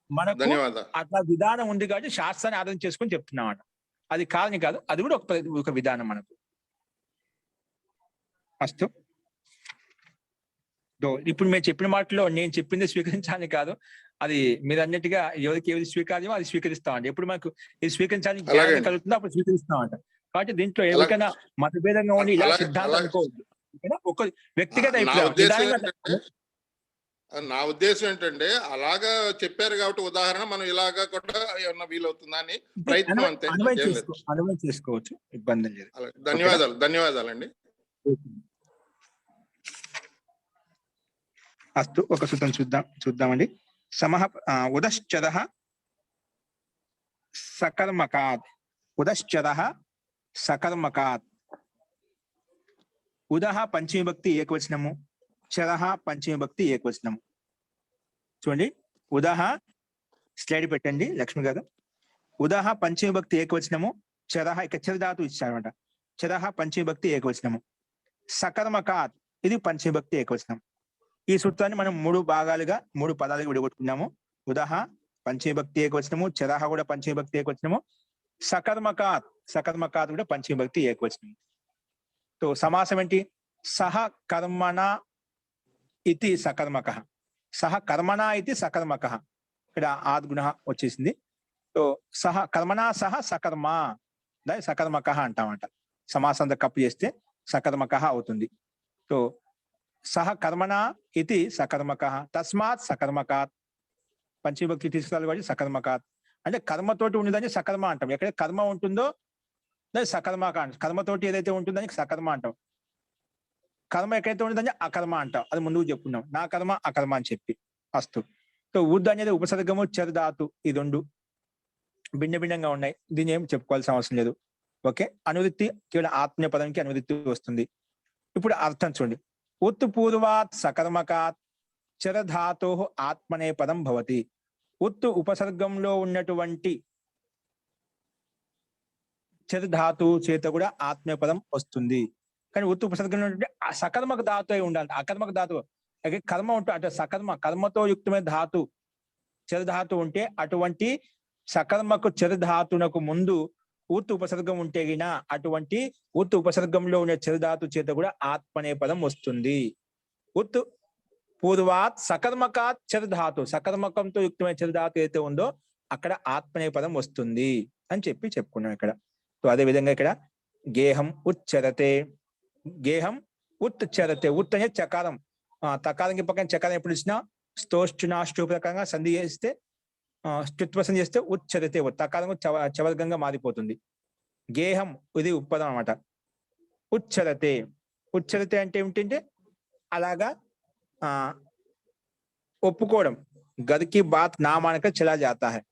మనకు అట్లా విధానం ఉంది కాబట్టి శాస్త్రాన్ని ఆధారం చేసుకొని చెప్తున్నాం అన్నమాట. అది కాదని కాదు, అది కూడా ఒక విధానం మనకు. అస్తు. ఇప్పుడు మేము చెప్పిన మాటలో నేను చెప్పింది స్వీకరించాలని కాదు, అది మీరు అన్నట్టుగా ఎవరికి ఏది స్వీకార్యమో అది స్వీకరిస్తామండి. ఎప్పుడు మనకు ఇది స్వీకరించాలని జ్ఞానం కలుగుతుందో అప్పుడు స్వీకరిస్తామంట. కాబట్టి దీంట్లో ఎవరికైనా మతభేదంగా ఉండి ఇలా సిద్ధాంతం అనుకోవద్దు. ఒక వ్యక్తిగత నా ఉద్దేశం ఏంటంటే అలాగా చెప్పారు కాబట్టి ఉదాహరణ మనం ఇలాగా కూడా ఏమన్నా వీలవుతుందా అని ప్రయత్నం, అంతే. అనుభవం చేసుకోవచ్చు, ఇబ్బంది లేదు. ధన్యవాదాలండి. అస్తు. ఒక సూత్రం చూద్దామండి. ఉదశ్చరః సకర్మకాత్. ఉదశ్చరః సకర్మకాత్. ఉదహ పంచమీభక్తి ఏకవచనము, చరః పంచమీభక్తి ఏకవచనము. చూడండి, ఉదహ స్లైడ్ పెట్టండి లక్ష్మి గారు. ఉదహ పంచమీభక్తి ఏకవచనము, చరః ఇక చరధాతు ఇచ్చారనమాట. చరః పంచమీభక్తి ఏకవచనము. సకర్మకాత్ ఇది పంచమీభక్తి ఏకవచనం. ఈ సూత్రాన్ని మనం 3 భాగాలుగా 3 పదాలుగా విడగొట్టుకున్నాము. ఉదహ పంచమీభక్తి ఏకవచనము, చరః కూడా పంచమీభక్తి ఏకవచనము, సకర్మకాత్ కూడా పంచమీభక్తి ఏకవచనము. సమాసం ఏంటి? సహ కర్మణ ఇది సకర్మక, సహ కర్మణ ఇది సకర్మక. ఇక్కడ ఆద్గుణ వచ్చేసింది. సహ కర్మణ సహ సకర్మ, దాన్ని సకర్మక అంటామంట. సమాసంతో కప్పు చేస్తే సకర్మక అవుతుంది. సహ కర్మణ ఇది సకర్మక, తస్మాత్ సకర్మకాత్. పంచమీభక్తి తీసుకురాలి కాబట్టి సకర్మకాత్ అంటే కర్మతోటి ఉండేదాన్ని సకర్మ అంటాం. ఎక్కడ కర్మ ఉంటుందో దాన్ని సకర్మక అంటాం. కర్మతోటి ఏదైతే ఉంటుందో దానికి సకర్మ అంటాం. కర్మ ఎక్కడైతే ఉంటుందని అకర్మ అంటాం. అది ముందుకు చెప్పుకున్నాం, నా కర్మ అకర్మ అని చెప్పి. అస్తు. ఉద్ అనేది ఉపసర్గము, చరధాతు, ఈ 2 భిన్న భిన్నంగా ఉన్నాయి. దీన్ని ఏం చెప్పుకోవాల్సిన అవసరం లేదు. ఓకే. అనువృత్తి కేవలం ఆత్మీయ పదానికి అనువృత్తి వస్తుంది. ఇప్పుడు అర్థం చూడండి. ఉత్ పూర్వాత్ సకర్మకాత్ చరధాతో ఆత్మనే పదం భవతి. ఉత్ ఉపసర్గంలో ఉన్నటువంటి చరధాతు చేత కూడా ఆత్మీయ పదం వస్తుంది. కానీ ఉత్ ఉపసర్గంలో సకర్మక ధాతు అయి ఉండాలి. అకర్మక ధాతు కర్మ ఉంటే అటు కర్మతో యుక్తమైన ధాతు చరధాతు ఉంటే అటువంటి సకర్మకు చరధాతునకు ముందు ఉత్ ఉపసర్గం ఉంటే గిన అటువంటి ఉత్ ఉపసర్గంలో ఉన్న చరధాతు చేత కూడా ఆత్మనే పదం వస్తుంది. ఉత్ పూర్వాత్ సకర్మకాత్ చరధాతు, సకర్మకంతో యుక్తమైన చరధాతు ఏదైతే ఉందో అక్కడ ఆత్మనే పదం వస్తుంది అని చెప్పుకున్నాం ఇక్కడ. అదే విధంగా ఇక్కడ గేహం ఉచ్చరతే, గేహం ఉచ్చరతే. ఉత్ అనేది చకారం, తకారంకి పక్కన చకారం ఎప్పుడు ఇచ్చినా స్తోష్టునాష్టు ప్రకారంగా సంధి చేస్తే స్తుత్వ సంధి చేస్తే ఉచ్చరతే తకారం చవర్గంగా మారిపోతుంది. గేహం ఇది ఉపపదం అనమాట. ఉచ్చరతే, ఉచ్చరతే అంటే ఏమిటంటే అలాగా ఒప్పుకోవడం. గదికి బాత్ నా మానక చలా జాతా హై.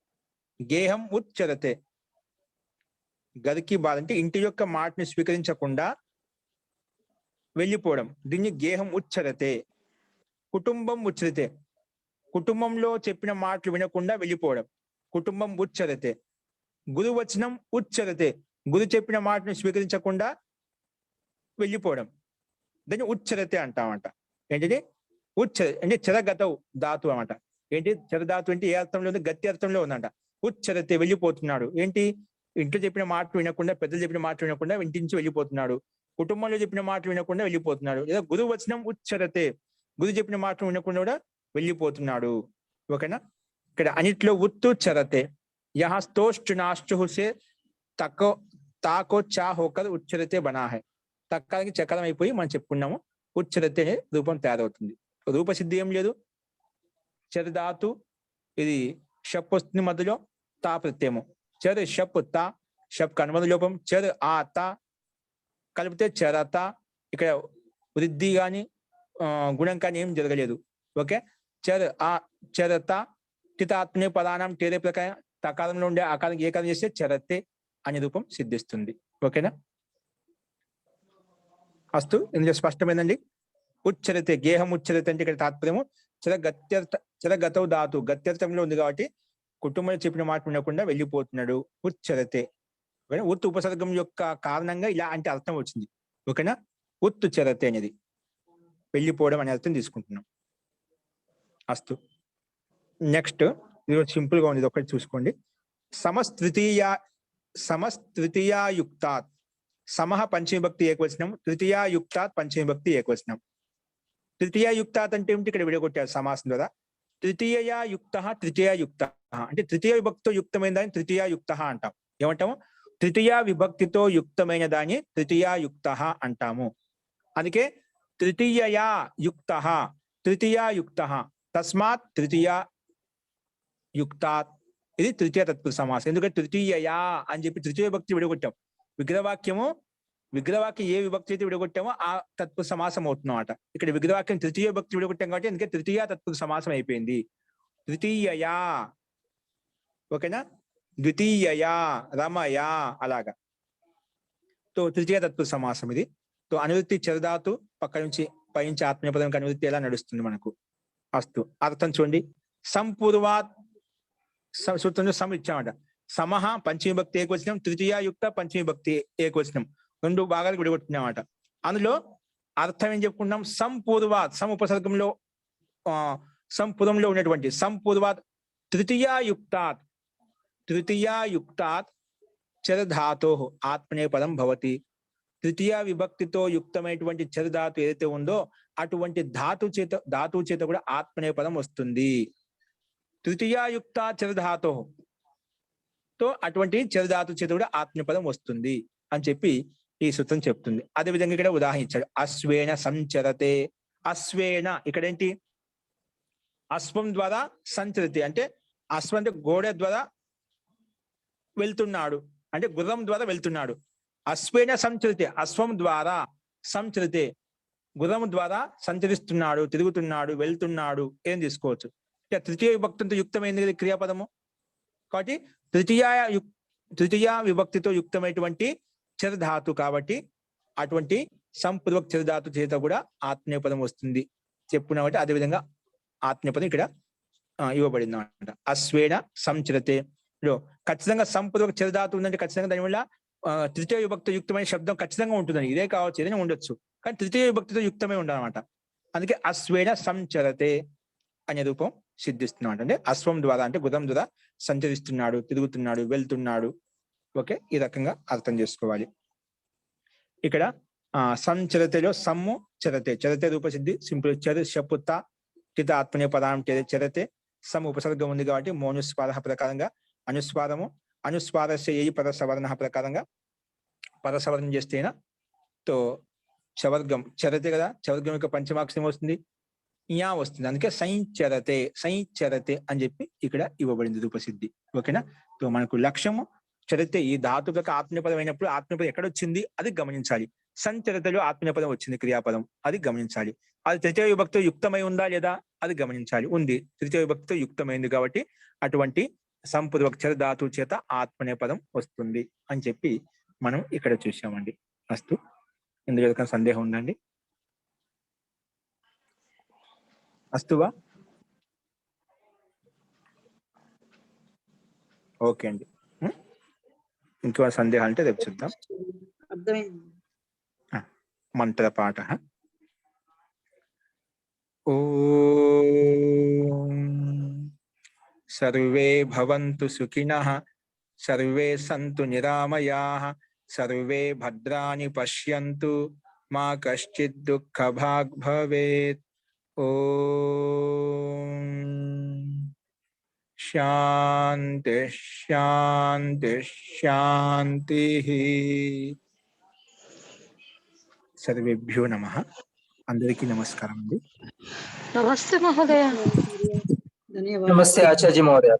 గేహం ఉచ్చరతే, గదికి బాత్ అంటే ఇంటి యొక్క మాటని స్వీకరించకుండా వెళ్ళిపోవడం. దీన్ని గేహం ఉచ్చరతే. కుటుంబం ఉచ్చరతే, కుటుంబంలో చెప్పిన మాటలు వినకుండా వెళ్ళిపోవడం. కుటుంబం ఉచ్చరతే. గురువచనం ఉచ్చరతే, గురు చెప్పిన మాటను స్వీకరించకుండా వెళ్ళిపోవడం. దాన్ని ఉచ్చరతే అంటామంట. ఏంటిది? ఉచ్చ అంటే చెరగతవు ధాతు అన్నమాట. ఏంటి చరధాతు అంటే ఏ అర్థంలో ఉంది? గతి అర్థంలో ఉందంట. ఉచ్చరతే వెళ్ళిపోతున్నాడు. ఏంటి ఇంట్లో చెప్పిన మాట వినకుండా, పెద్దలు చెప్పిన మాట వినకుండా ఇంటి నుంచి వెళ్ళిపోతున్నాడు. కుటుంబంలో చెప్పిన మాట వినకుండా వెళ్ళిపోతున్నాడు. లేదా గురువు వచనం ఉచ్చరతే, గురువు చెప్పిన మాట వినకుండా కూడా వెళ్ళిపోతున్నాడు. ఓకేనా? ఇక్కడ అన్నిట్లో ఉత్తు చరతే యహా స్తోష్టు నాష్టు సే తకో తాకో చా హోకర్ ఉచ్చరతే బనా హై. తక్కానికి చక్రం అయిపోయి మనం చెప్పుకున్నాము ఉచ్చరతే అనే రూపం తయారవుతుంది. రూపసిద్ధి ఏం లేదు. చరధాతు ఇది షప్ వస్తుంది మధ్యలో, తా ప్రత్యయము. చర్ షప్ తా, షప్ కనుమద లోపం. చర్ ఆ తా కలిపితే చరత. ఇక్కడ వృద్ధి కానీ గుణం కానీ ఏం జరగలేదు. ఓకే, చర్ ఆ చరత టితాత్మనే పదానం టేరే ప్రకారం తకారంలో ఉండే ఆకారం ఏకారం చేస్తే చరతే అనే రూపం సిద్ధిస్తుంది. ఓకేనా? అస్తు, ఇందులో స్పష్టమైందండి. ఉచ్చరితే గేహం ఉచ్చరితే అంటే ఇక్కడ తాత్పర్యము చరగతౌ ధాతు గత్యర్థంలో ఉంది కాబట్టి కుటుంబంలో చెప్పిన మాట వినకుండా వెళ్ళిపోతున్నాడు. ఉచ్చరతే. ఓకేనా? ఉత్ ఉపసర్గం యొక్క కారణంగా ఇలా అంటే అర్థం వచ్చింది. ఓకేనా? ఉత్తు చరతే అనేది వెళ్ళిపోవడం అనే అర్థం తీసుకుంటున్నాం. అస్తు, నెక్స్ట్ ఇది సింపుల్ గా ఉంది, ఇది ఒకటి చూసుకోండి. సమస్తృతీయాయుక్తాత్ సమహ పంచమీభక్తి ఏకవచనం, తృతీయాయుక్తాత్ పంచమీభక్తి ఏకవచనం. తృతీయాయుక్తాత్ అంటే ఏమిటి? ఇక్కడ విడగొట్టారు సమాసం ద్వారా. తృతీయయుక్త తృతీయాయుక్త అంటే తృతీయ విభక్తితో యుక్తమైన దాన్ని తృతీయాయుక్త అంటాం. ఏమంటాము? తృతీయ విభక్తితో యుక్తమైన దాన్ని తృతీయాయుక్త అంటాము. అందుకే తృతీయాయుక్త తస్మాత్ తృతీయాయుక్తాత్ ఇది తృతీయ తత్పురుష సమాసం. ఎందుకంటే తృతీయయా అని చెప్పి తృతీయ విభక్తి విడగొట్టాం. విగ్రహవాక్యం ఏ విభక్తి అయితే విడగొట్టామో ఆ తత్పురుష సమాసం అవుతున్నమాట. ఇక్కడ విగ్రహవాక్యం తృతీయ విభక్తి విడగొట్టాం కాబట్టి అందుకే తృతీయ తత్పురుష సమాసం అయిపోయింది. తృతీయయా. ఓకేనా? ద్వితీయయా, రమయా అలాగా. తో తృతీయ తత్పురుష సమాసం ఇది. తో అనువృత్తి చరధాతు పక్క నుంచి పైనుంచి ఆత్మీయపదంకి అనువృత్తి ఎలా నడుస్తుంది మనకు. అస్తు, అర్థం చూడండి. సంపూర్వాత్ సూత్రంలో సమ ఇచ్చామట. సమహ పంచమీభక్తి ఏకవచనం, తృతీయాయుక్త పంచమీభక్తి ఏకవచనం, రెండు భాగాలు విడగొట్టినామట. అందులో అర్థం ఏం చెప్పుకున్నాం? సంపూర్వాత్ సం ఉపసర్గంలో సంపూర్వంలో ఉన్నటువంటి సంపూర్వాత్ తృతీయాయుక్తాత్ చరధాతో ఆత్మనేపదం భవతి. తృతీయ విభక్తితో యుక్తమైనటువంటి చరధాతు ఏదైతే ఉందో అటువంటి ధాతు చేత కూడా ఆత్మనేపదం వస్తుంది. తృతీయాయుక్త చరధాతో తో అటువంటి చరధాతు చేత కూడా ఆత్మనేపదం వస్తుంది అని చెప్పి ఈ సూత్రం చెప్తుంది. అదేవిధంగా ఇక్కడ ఉదాహరణ ఇచ్చాడు. అశ్వేన సంచరతే. అశ్వేన ఇక్కడ ఏంటి? అశ్వం ద్వారా సంచరతే అంటే అశ్వం అంటే గోడ ద్వారా వెళ్తున్నాడు, అంటే గుర్రం ద్వారా వెళ్తున్నాడు. అశ్వేన సంచరితే అశ్వం ద్వారా సంచరితే గుర్రం ద్వారా సంచరిస్తున్నాడు, తిరుగుతున్నాడు, వెళ్తున్నాడు ఏం తీసుకోవచ్చు. తృతీయ విభక్తితో యుక్తమైనది క్రియాపదము కాబట్టి తృతీయ విభక్తితో యుక్తమైనటువంటి చరధాతు కాబట్టి అటువంటి సంపూర్వక చరధాతు చేత కూడా ఆత్మీయపదం వస్తుంది చెప్పుకున్నా. కాబట్టి అదేవిధంగా ఆత్మీయపదం ఇక్కడ ఇవ్వబడింది అన్నమాట. అశ్వేన సంచరతే లో ఖచ్చితంగా సంపూర్వక చరధాతు ఉందంటే ఖచ్చితంగా దానివల్ల తృతీయ విభక్తి యుక్తమైన శబ్దం ఖచ్చితంగా ఉంటుందని. ఇదే కావచ్చు, ఏదైనా ఉండొచ్చు, కానీ తృతీయ విభక్తితో యుక్తమై ఉండాలన్నమాట. అందుకే అశ్వేన సంచరతే అనే రూపం సిద్ధిస్తున్నాడు. అంటే అశ్వం ద్వారా అంటే గుర్రం ద్వారా సంచరిస్తున్నాడు, తిరుగుతున్నాడు, వెళ్తున్నాడు. ఓకే, ఈ రకంగా అర్థం చేసుకోవాలి. ఇక్కడ సంచరతలో సమ్ము చరతే, చరతే రూపసిద్ధి సింపుల్. చర శపుత టిత ఆత్మనే పదానం చరతే. సమ్ ఉపసర్గం ఉంది కాబట్టి మోనుస్వార ప్రకారంగా అనుస్వారము, అనుస్వారస్య ఏ పరసవర్ణ ప్రకారంగా పరసవర్ణం చేస్తేనా తో చవర్గం చరతే కదా, చవర్గం యొక్క పంచమాక్షరం వస్తుంది, యా వస్తుంది. అందుకే సైచరతే అని చెప్పి ఇక్కడ ఇవ్వబడింది రూపసిద్ధి. ఓకేనా? తో మనకు లక్ష్యము చరితే ఈ ధాతు యొక్క ఆత్మీయపదం అయినప్పుడు ఆత్మీయపదం ఎక్కడ వచ్చింది అది గమనించాలి. సంచరితలో ఆత్మీయపదం వచ్చింది క్రియాపదం, అది గమనించాలి. అది తృతీయ విభక్తితో యుక్తమై ఉందా లేదా అది గమనించాలి. ఉంది, తృతీయ విభక్తితో యుక్తమైంది కాబట్టి అటువంటి సంపూర్వక చరధాతు చేత ఆత్మనేపదం వస్తుంది అని చెప్పి మనం ఇక్కడ చూసామండి. అస్తు, ఇందులో సందేహం ఉందండి? అస్తువా? ఓకే అండి. ఇంకో సందేహాలు అంటే రేపు చూద్దాం. అర్థమైంది. మంత్రపాఠ. ఓం सर्वे भवन्तु सुखिनः सर्वे सन्तु निरामयाः सर्वे भद्राणि पश्यन्तु मा कश्चित् दुःखभाग् भवेत्। ओम शांति शांति शांति। सर्वेभ्यो नमः। అందరికీ నమస్కారం అండి। నమస్తే మహోదయ। ధన్యవాదాలు नमस्ते आचार्य महोदय।